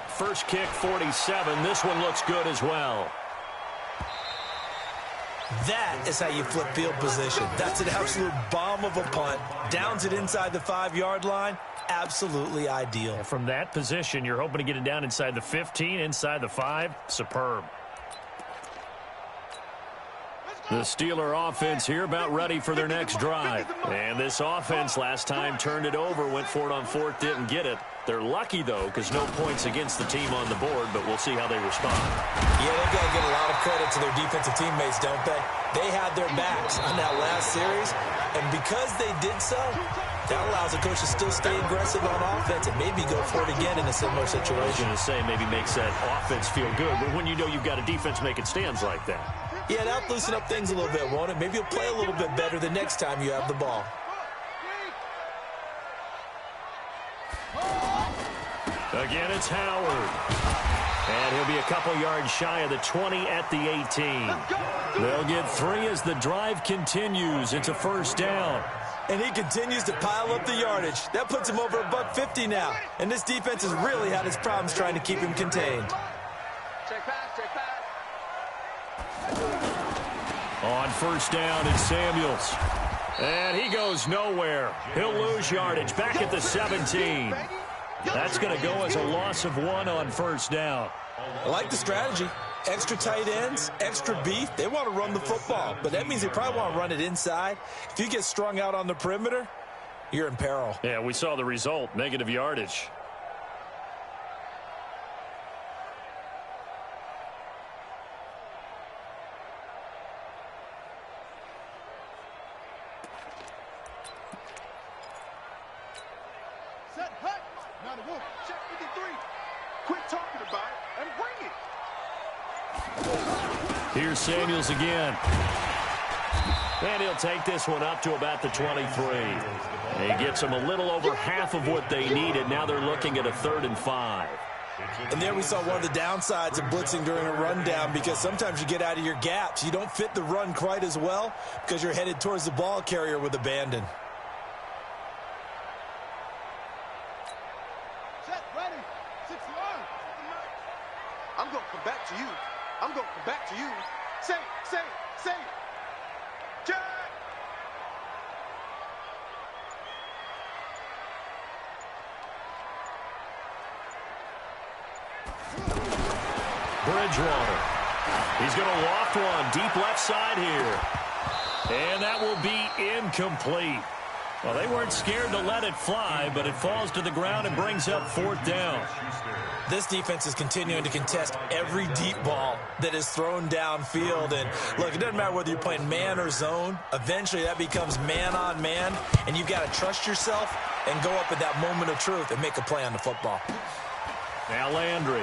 [SPEAKER 5] First kick, 47. This one looks good as well.
[SPEAKER 7] That is how you flip field position. That's an absolute bomb of a punt. Downs it inside the 5-yard line. Absolutely ideal.
[SPEAKER 5] And from that position, you're hoping to get it down inside the 15, inside the 5. Superb. The Steeler offense here about ready for their next drive. And this offense last time turned it over, went for it on fourth, didn't get it. They're lucky, though, because no points against the team on the board, but we'll see how they respond.
[SPEAKER 7] Yeah, they've got to give a lot of credit to their defensive teammates, don't they? They had their backs on that last series, and because they did so, that allows the coach to still stay aggressive on offense and maybe go for it again in a similar situation.
[SPEAKER 5] I was going to say maybe makes that offense feel good, but when you know you've got a defense making stands like that.
[SPEAKER 7] Yeah, that'll loosen up things a little bit, won't it? Maybe you'll play a little bit better the next time you have the ball.
[SPEAKER 5] Again, it's Howard. And he'll be a couple yards shy of the 20 at the 18. They'll get 3 as the drive continues. It's a first down.
[SPEAKER 7] And he continues to pile up the yardage. That puts him over $150 now. And this defense has really had its problems trying to keep him contained.
[SPEAKER 6] Check pass, check pass.
[SPEAKER 5] On first down, it's Samuels. And he goes nowhere. He'll lose yardage back at the 17. That's going to go as a loss of 1 on first down.
[SPEAKER 7] I like the strategy. Extra tight ends, extra beef. They want to run the football, but that means they probably want to run it inside. If you get strung out on the perimeter, you're in peril.
[SPEAKER 5] Yeah, we saw the result, negative yardage. Here's Samuels again. And he'll take this one up to about the 23. He gets them a little over half of what they needed. Now they're looking at a 3rd and 5.
[SPEAKER 7] And there we saw one of the downsides of blitzing during a rundown, because sometimes you get out of your gaps. You don't fit the run quite as well because you're headed towards the ball carrier with abandon.
[SPEAKER 6] Set, ready, 6 yards. I'm going to come back to you. I'm going to come back to you. Say. Jack!
[SPEAKER 5] Bridgewater. He's going to loft one deep left side here. And that will be incomplete. Well, they weren't scared to let it fly, but it falls to the ground and brings up 4th down.
[SPEAKER 7] This defense is continuing to contest every deep ball that is thrown downfield. And, look, it doesn't matter whether you're playing man or zone. Eventually, that becomes man-on-man, and you've got to trust yourself and go up at that moment of truth and make a play on the football.
[SPEAKER 5] Now Landry.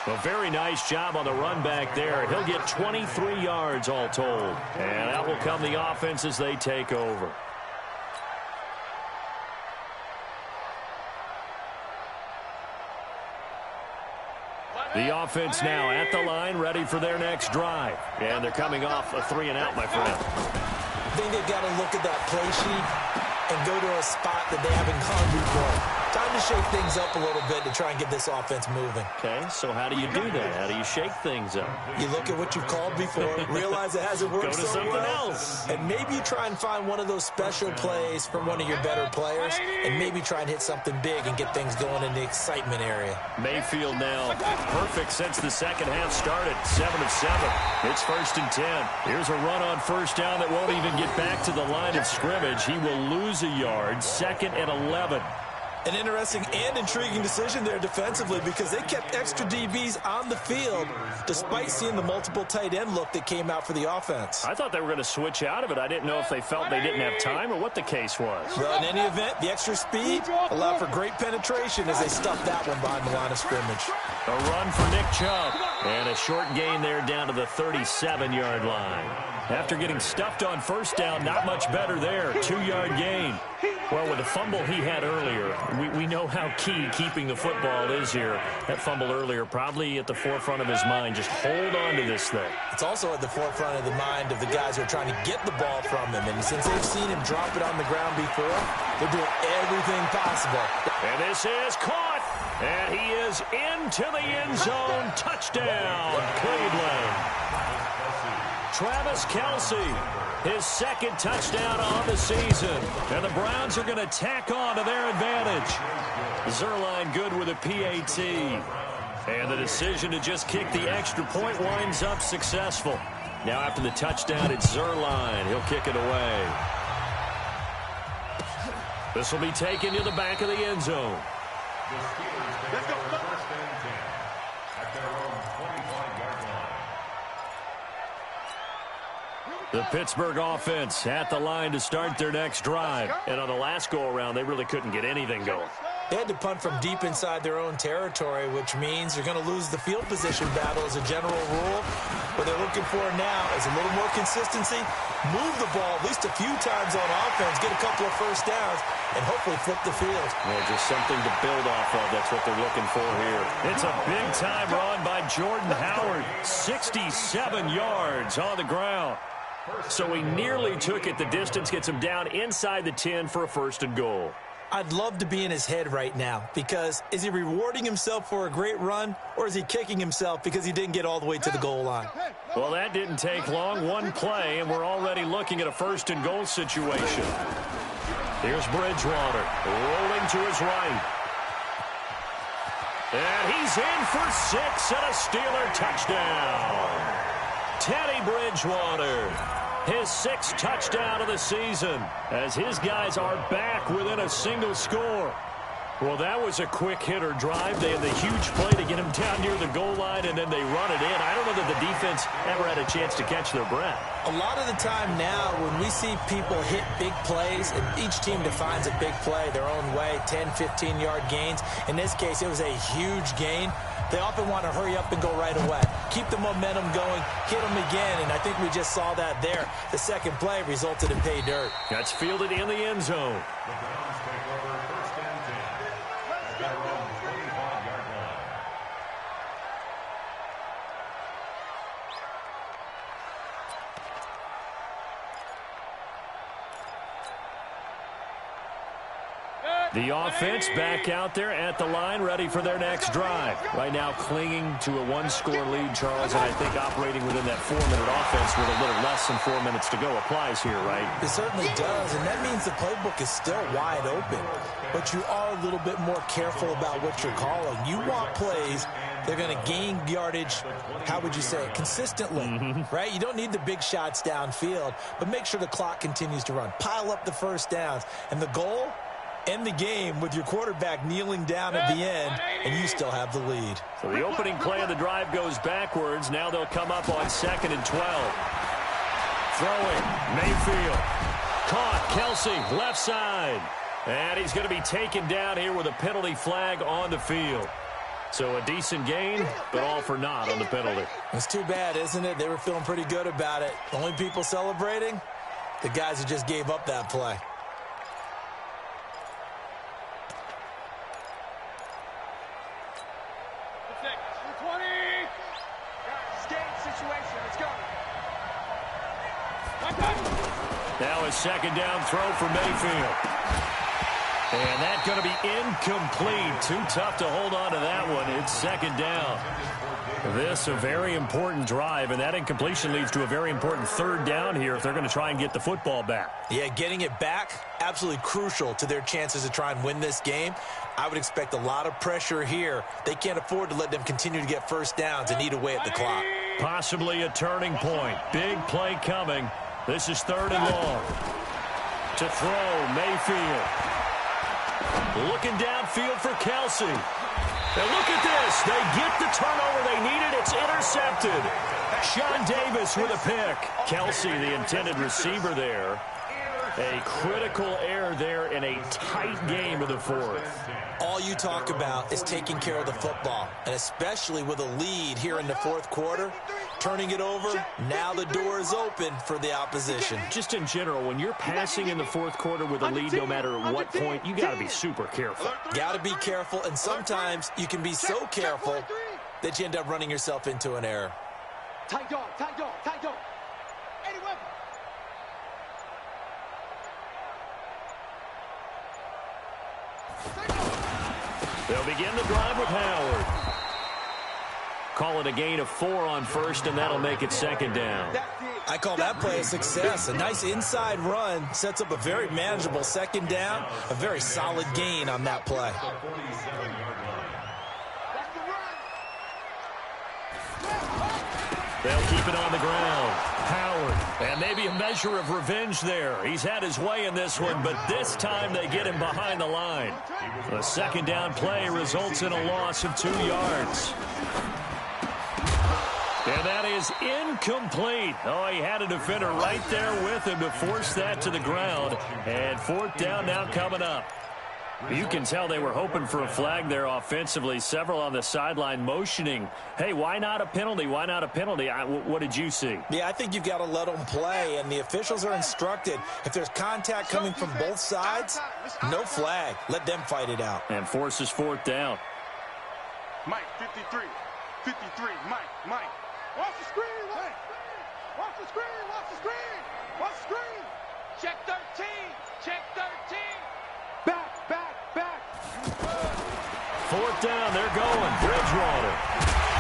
[SPEAKER 5] A very nice job on the run back there. He'll get 23 yards all told. And that will come the offense as they take over. The offense now at the line, ready for their next drive. And they're coming off a 3-and-out, my friend.
[SPEAKER 7] I think they've got to look at that play sheet and go to a spot that they haven't gone before. Time to shake things up a little bit to try and get this offense moving.
[SPEAKER 5] Okay, so how do you do that? How do you shake things up?
[SPEAKER 7] You look at what you've called before, realize it hasn't worked
[SPEAKER 5] so well. Go to something else.
[SPEAKER 7] And maybe you try and find one of those special plays from one of your better players, and maybe try and hit something big and get things going in the excitement area.
[SPEAKER 5] Mayfield now perfect since the second half started. 7 of 7. It's 1st and 10. Here's a run on first down that won't even get back to the line of scrimmage. He will lose a yard. 2nd and 11.
[SPEAKER 7] An interesting and intriguing decision there defensively, because they kept extra DBs on the field despite seeing the multiple tight end look that came out for the offense.
[SPEAKER 5] I thought they were going to switch out of it. I didn't know if they felt they didn't have time or what the case was.
[SPEAKER 7] Well, in any event, the extra speed allowed for great penetration as they stuffed that one behind the line of scrimmage.
[SPEAKER 5] A run for Nick Chubb. And a short gain there down to the 37-yard line. After getting stuffed on first down, not much better there. 2-yard gain. Well, with the fumble he had earlier, we know how key keeping the football is here. That fumble earlier probably at the forefront of his mind. Just hold on to this thing.
[SPEAKER 7] It's also at the forefront of the mind of the guys who are trying to get the ball from him. And since they've seen him drop it on the ground before, they're doing everything possible.
[SPEAKER 5] And this is caught. And he is into the end zone. Touchdown, Cleveland. Travis Kelce. His second touchdown on the season. And the Browns are going to tack on to their advantage. Zerline good with a PAT. And the decision to just kick the extra point winds up successful. Now after the touchdown, it's Zerline. He'll kick it away. This will be taken to the back of the end zone.
[SPEAKER 8] Let's go. First and 10 at their own 25-yard line.
[SPEAKER 5] The Pittsburgh offense at the line to start their next drive. And on the last go-around, they really couldn't get anything going.
[SPEAKER 7] They had to punt from deep inside their own territory, which means you're going to lose the field position battle as a general rule. What they're looking for now is a little more consistency, move the ball at least a few times on offense, get a couple of first downs, and hopefully flip the field.
[SPEAKER 5] Yeah, just something to build off of. That's what they're looking for here. It's a big-time run by Jordan Howard. 67 yards on the ground. So he nearly took it the distance, gets him down inside the 10 for a first and goal.
[SPEAKER 7] I'd love to be in his head right now, because is he rewarding himself for a great run, or is he kicking himself because he didn't get all the way to the goal line?
[SPEAKER 5] Well, that didn't take long. One play, and we're already looking at a first and goal situation. Here's Bridgewater, rolling to his right. And he's in for 6 and a Steeler touchdown. Teddy Bridgewater, his 6th touchdown of the season, as his guys are back within a single score. Well, that was a quick hitter drive. They had the huge play to get him down near the goal line, and then they run it in. I don't know that the defense ever had a chance to catch their breath.
[SPEAKER 7] A lot of the time now, when we see people hit big plays, and each team defines a big play their own way, 10, 15-yard gains. In this case, it was a huge gain. They often want to hurry up and go right away. Keep the momentum going, hit them again, and I think we just saw that there. The second play resulted in pay dirt.
[SPEAKER 5] That's fielded in the end zone.
[SPEAKER 8] The Browns take over first and 10 at their own 25-yard line.
[SPEAKER 5] The offense back out there at the line, ready for their next drive. Right now clinging to a one-score lead, Charles, and I think operating within that 4-minute offense with a little less than 4 minutes to go applies here, right?
[SPEAKER 7] It certainly does, and that means the playbook is still wide open. But you are a little bit more careful about what you're calling. You want plays they're going to gain yardage, how would you say it, consistently, right? You don't need the big shots downfield, but make sure the clock continues to run. Pile up the first downs, and the goal, end the game with your quarterback kneeling down at the end, and you still have the lead.
[SPEAKER 5] So the opening play of the drive goes backwards. Now they'll come up on 2nd and 12. Throwing, Mayfield. Caught, Kelce, left side. And he's going to be taken down here with a penalty flag on the field. So a decent gain, but all for naught on the penalty.
[SPEAKER 7] It's too bad, isn't it? They were feeling pretty good about it. The only people celebrating, the guys who just gave up that play.
[SPEAKER 5] Now a second down throw for Mayfield. And that's going to be incomplete. Too tough to hold on to that one. It's second down. This a very important drive, and that incompletion leads to a very important third down here if they're going to try and get the football back.
[SPEAKER 7] Yeah, getting it back, absolutely crucial to their chances to try and win this game. I would expect a lot of pressure here. They can't afford to let them continue to get first downs and eat away at the clock.
[SPEAKER 5] Possibly a turning point. Big play coming. This is 3rd and long. To throw, Mayfield. Looking downfield for Kelce. And look at this. They get the turnover they needed. It's intercepted. Sean Davis with a pick. Kelce, the intended receiver there. A critical error there in a tight game of the 4th.
[SPEAKER 7] All you talk about is taking care of the football, and especially with a lead here in the 4th quarter, turning it over, now the door is open for the opposition.
[SPEAKER 5] Just in general, when you're passing in the 4th quarter with a lead, no matter at what point, you got to be super careful.
[SPEAKER 7] Got to be careful, and sometimes you can be so careful that you end up running yourself into an error.
[SPEAKER 6] Tight dog, tight dog, tight dog. Anyway.
[SPEAKER 5] They'll begin the drive with Howard. Call it a gain of 4 on first, and that'll make it second down.
[SPEAKER 7] I call that play a success. A nice inside run sets up a very manageable second down, a very solid gain on that play.
[SPEAKER 5] They'll keep it on the ground. Howard, and maybe a measure of revenge there. He's had his way in this one, but this time they get him behind the line. The second down play results in a loss of 2 yards. And that is incomplete. Oh, he had a defender right there with him to force that to the ground. And fourth down now coming up. You can tell they were hoping for a flag there offensively. Several on the sideline motioning, hey, why not a penalty? Why not a penalty? What did you see?
[SPEAKER 7] Yeah, I think you've got to let them play, and the officials are instructed. If there's contact coming from both sides, no flag. Let them fight it out.
[SPEAKER 5] And forces fourth down.
[SPEAKER 6] Mike, 53. 53, Mike. Watch the screen, Mike. Watch the screen, watch the screen. Watch the screen. Check 13. Check 13. Back.
[SPEAKER 5] Fourth down, they're going. Bridgewater.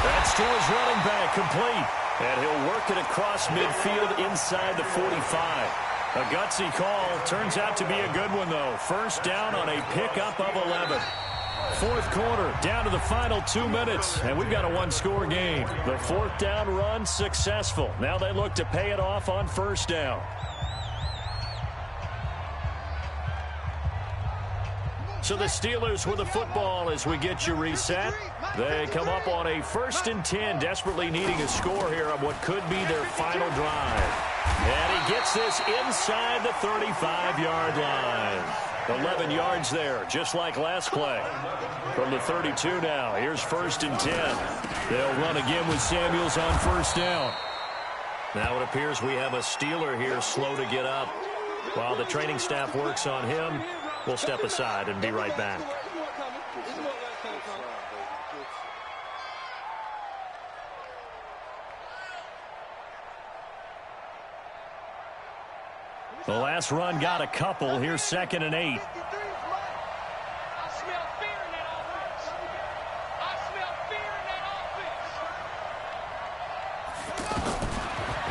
[SPEAKER 5] That's to his running back, complete. And he'll work it across midfield inside the 45. A gutsy call. Turns out to be a good one, though. First down on a pickup of 11. Fourth quarter, down to the final 2 minutes, and we've got a one-score game. The fourth down run successful. Now they look to pay it off on first down. So the Steelers with the football as we get you reset. They come up on a 1st and 10, desperately needing a score here on what could be their final drive. And he gets this inside the 35-yard line. 11 yards there, just like last play. From the 32 now, here's 1st and 10. They'll run again with Samuels on first down. Now it appears we have a Steeler here slow to get up. While the training staff works on him, we'll step aside and be right back. The last run got a couple. Here's 2nd and 8.
[SPEAKER 6] I smell fear in that offense. I smell fear in that offense.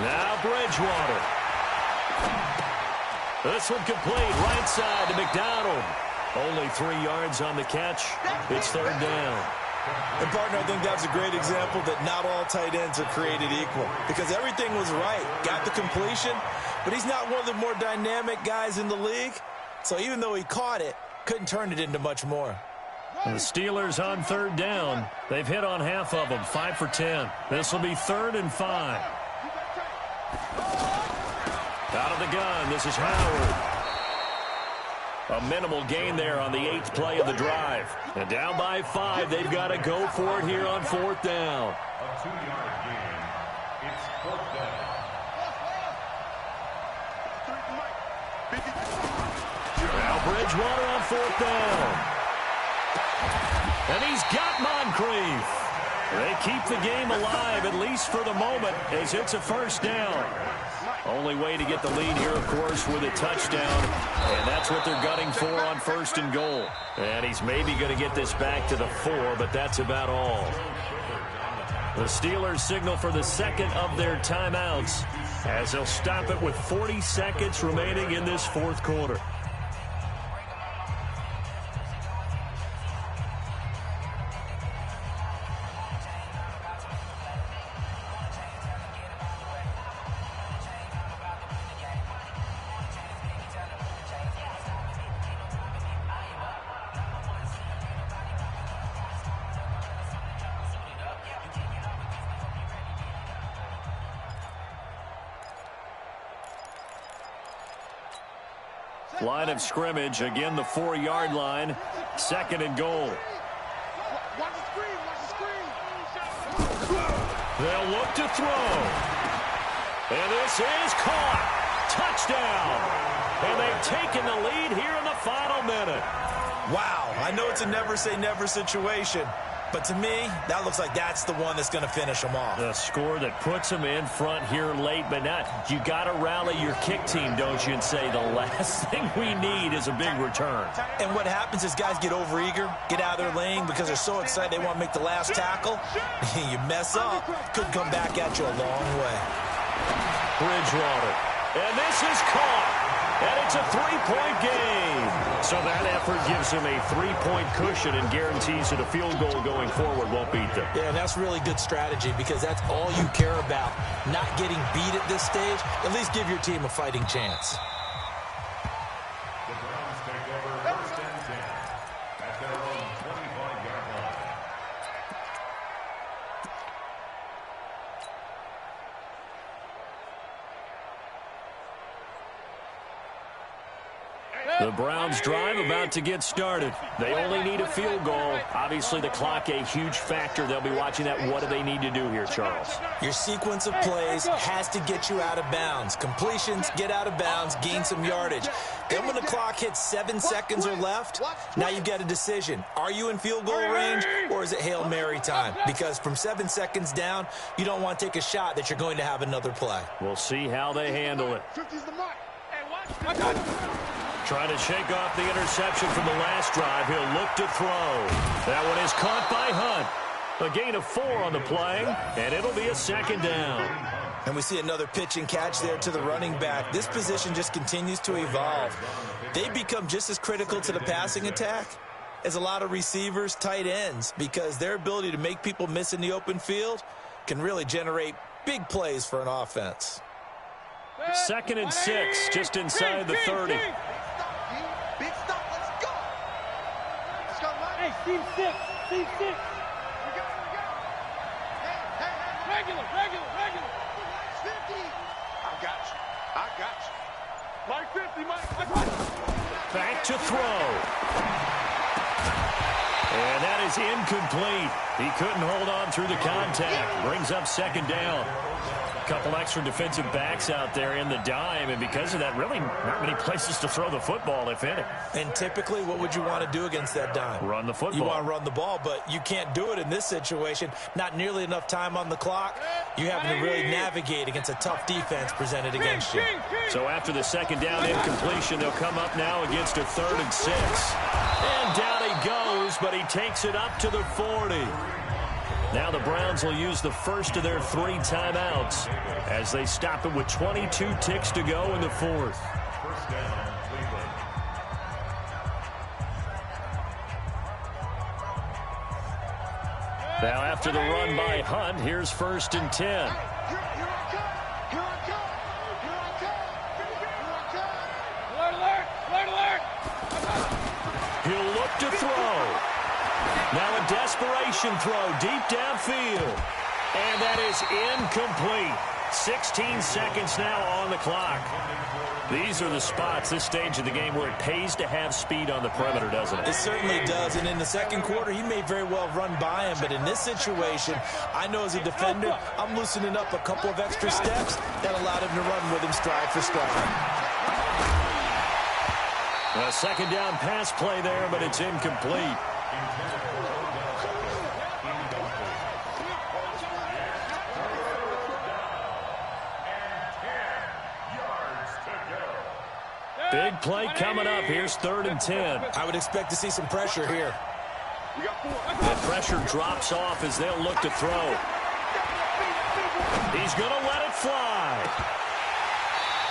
[SPEAKER 5] Now Bridgewater. This one complete, right side to McDonald. Only 3 yards on the catch. It's 3rd down.
[SPEAKER 7] And, partner, I think that's a great example that not all tight ends are created equal. Because everything was right. Got the completion, but he's not one of the more dynamic guys in the league. So even though he caught it, couldn't turn it into much more.
[SPEAKER 5] And the Steelers on 3rd down. They've hit on half of them, 5 for 10. This will be 3rd and 5. Out of the gun, this is Howard. A minimal gain there on the 8th play of the drive. And down by 5, they've got to go for it here on 4th down.
[SPEAKER 8] A 2-yard gain. It's 4th down.
[SPEAKER 5] Now Bridgewater on 4th down. And he's got Moncrief. They keep the game alive, at least for the moment, as it's a 1st down. Only way to get the lead here, of course, with a touchdown. And that's what they're gunning for on 1st and goal. And he's maybe going to get this back to the 4, but that's about all. The Steelers signal for the 2nd of their timeouts as they'll stop it with 40 seconds remaining in this 4th quarter. Line of scrimmage, again the 4-yard line, 2nd and goal.
[SPEAKER 6] Watch the screen, watch the screen.
[SPEAKER 5] They'll look to throw. And this is caught. Touchdown. And they've taken the lead here in the final minute.
[SPEAKER 7] Wow, I know it's a never-say-never situation, but to me, that looks like that's the one that's going to finish them off.
[SPEAKER 5] The score that puts them in front here late, but not. You got to rally your kick team, don't you, and say the last thing we need is a big return.
[SPEAKER 7] And what happens is guys get overeager, get out of their lane because they're so excited they want to make the last tackle. You mess up, could come back at you a long way.
[SPEAKER 5] Bridgewater. And this is caught. And it's a three-point game. So that effort gives him a three-point cushion and guarantees that a field goal going forward won't beat them.
[SPEAKER 7] Yeah, and that's really good strategy because that's all you care about. Not getting beat at this stage. At least give your team a fighting chance.
[SPEAKER 8] The Browns take over first and 10 at their own 25-yard line.
[SPEAKER 5] The Browns drive about to get started. They only need a field goal. Obviously, the clock a huge factor. They'll be watching that. What do they need to do here, Charles?
[SPEAKER 7] Your sequence of plays has to get you out of bounds. Completions, get out of bounds, gain some yardage. Then when the clock hits 7 seconds or left, now you get a decision. Are you in field goal range or is it Hail Mary time? Because from 7 seconds down, you don't want to take a shot that you're going to have another play.
[SPEAKER 5] We'll see how they handle it. Trying to shake off the interception from the last drive. He'll look to throw. That one is caught by Hunt. A gain of 4 on the play, and it'll be a second down.
[SPEAKER 7] And we see another pitch and catch there to the running back. This position just continues to evolve. They become just as critical to the passing attack as a lot of receivers, tight ends, because their ability to make people miss in the open field can really generate big plays for an offense.
[SPEAKER 5] 2nd and 6, just inside the 30.
[SPEAKER 6] Big stop, let's go! Let's go, Mike. Hey, team 6. We go. Hey. Regular. 50. I got you. Mike 50, Mike.
[SPEAKER 5] Back to throw. And that is incomplete. He couldn't hold on through the contact. Brings up second down. Couple extra defensive backs out there in the dime, and because of that, really not many places to throw the football, if any.
[SPEAKER 7] And typically, what would you want to do against that dime?
[SPEAKER 5] Run the football.
[SPEAKER 7] You want to run the ball, but you can't do it in this situation. Not nearly enough time on the clock. You having to really navigate against a tough defense presented against you.
[SPEAKER 5] So after the second down incompletion, they'll come up now against a 3rd and 6. And down he goes, but he takes it up to the 40. Now the Browns will use the first of their 3 timeouts as they stop it with 22 ticks to go in the 4th.
[SPEAKER 8] First down, Cleveland.
[SPEAKER 5] Now after the run by Hunt, here's 1st and 10.
[SPEAKER 6] Here I come. Alert.
[SPEAKER 5] He'll look to throw. Now a desperation throw deep downfield. And that is incomplete. 16 seconds now on the clock. These are the spots, this stage of the game, where it pays to have speed on the perimeter, doesn't it?
[SPEAKER 7] It certainly does. And in the second quarter, he may very well run by him. But in this situation, I know as a defender, I'm loosening up a couple of extra steps that allowed him to run with him stride for stride.
[SPEAKER 5] A second down pass play there, but it's incomplete. Big play coming up. Here's 3rd and 10.
[SPEAKER 7] I would expect to see some pressure here.
[SPEAKER 5] The pressure drops off as they'll look to throw. He's going to let it fly.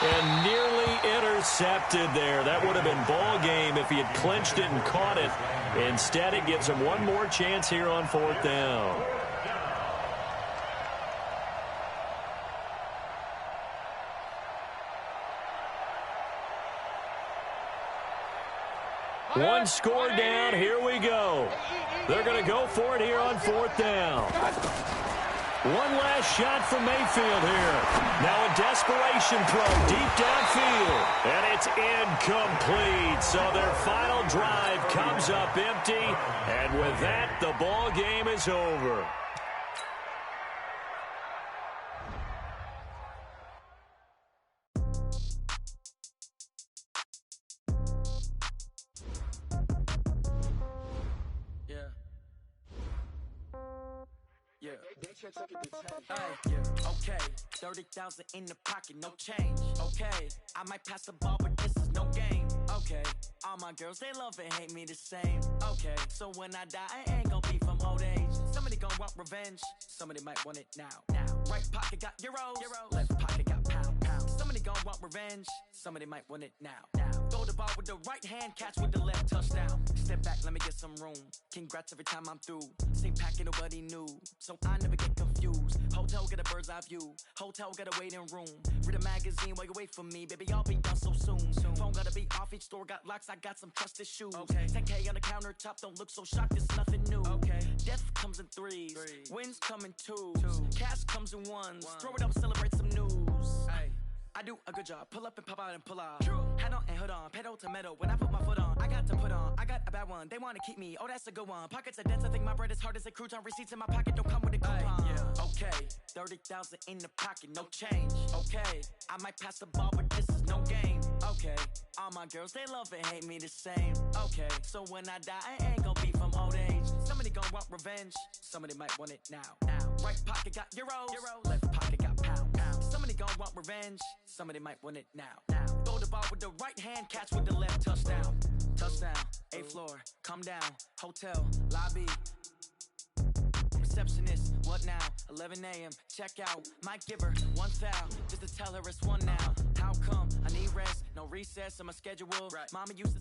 [SPEAKER 5] And nearly intercepted there. That would have been ball game if he had clinched it and caught it. Instead, it gives him one more chance here on 4th down. One score down. Here we go. They're going to go for it here on 4th down. One last shot from Mayfield here. Now a desperation throw deep downfield. And it's incomplete. So their final drive comes up empty. And with that, the ball game is over.
[SPEAKER 9] Okay, 30,000 in the pocket, no change. Okay, I might pass the ball, but this is no game. Okay, all my girls, they love and hate me the same. Okay, so when I die, I ain't gonna be from old age. Somebody gonna want revenge, somebody might want it now. Right pocket got euros, left pocket got pounds. gon' want revenge, somebody might want it now. Throw the ball with the right hand, catch with the left, touchdown. Step back, let me get some room. Congrats every time I'm through. Same pack and nobody knew, so I never get confused. Hotel get a bird's eye view. Hotel got a waiting room. Read a magazine while you wait for me, baby. I'll be done so soon. Phone gotta be off, each store got locks. I got some trusted shoes. 10K on the countertop, don't look so shocked. It's nothing new. Death comes in threes, wins come in twos, cash comes in ones. Throw it up, celebrate some news. I do a good job, pull up and pop out and pull out. Head on and hood on, pedal to metal. When I put my foot on, I got to put on. I got a bad one, they wanna keep me. Oh, that's a good one. Pockets are dense, I think my bread is hard as a crouton. Receipts in my pocket don't come with a coupon. Okay, 30,000 in the pocket, no change. Okay, I might pass the ball, but this is no game. Okay, all my girls, they love and hate me the same. Okay, so when I die, I ain't gon' be from old age. Somebody gon' want revenge, somebody might want it now. Right pocket got euros, left pocket got pounds. Somebody gon' want revenge, somebody might want it now. Throw the ball with the right hand, catch with the left, touchdown. Touchdown, 8th floor, come down, hotel, lobby. Receptionist, what now? 11 a.m., check out. Might give her one foul, just to tell her it's one now. How come? I need rest, no recess in my schedule. Mama used to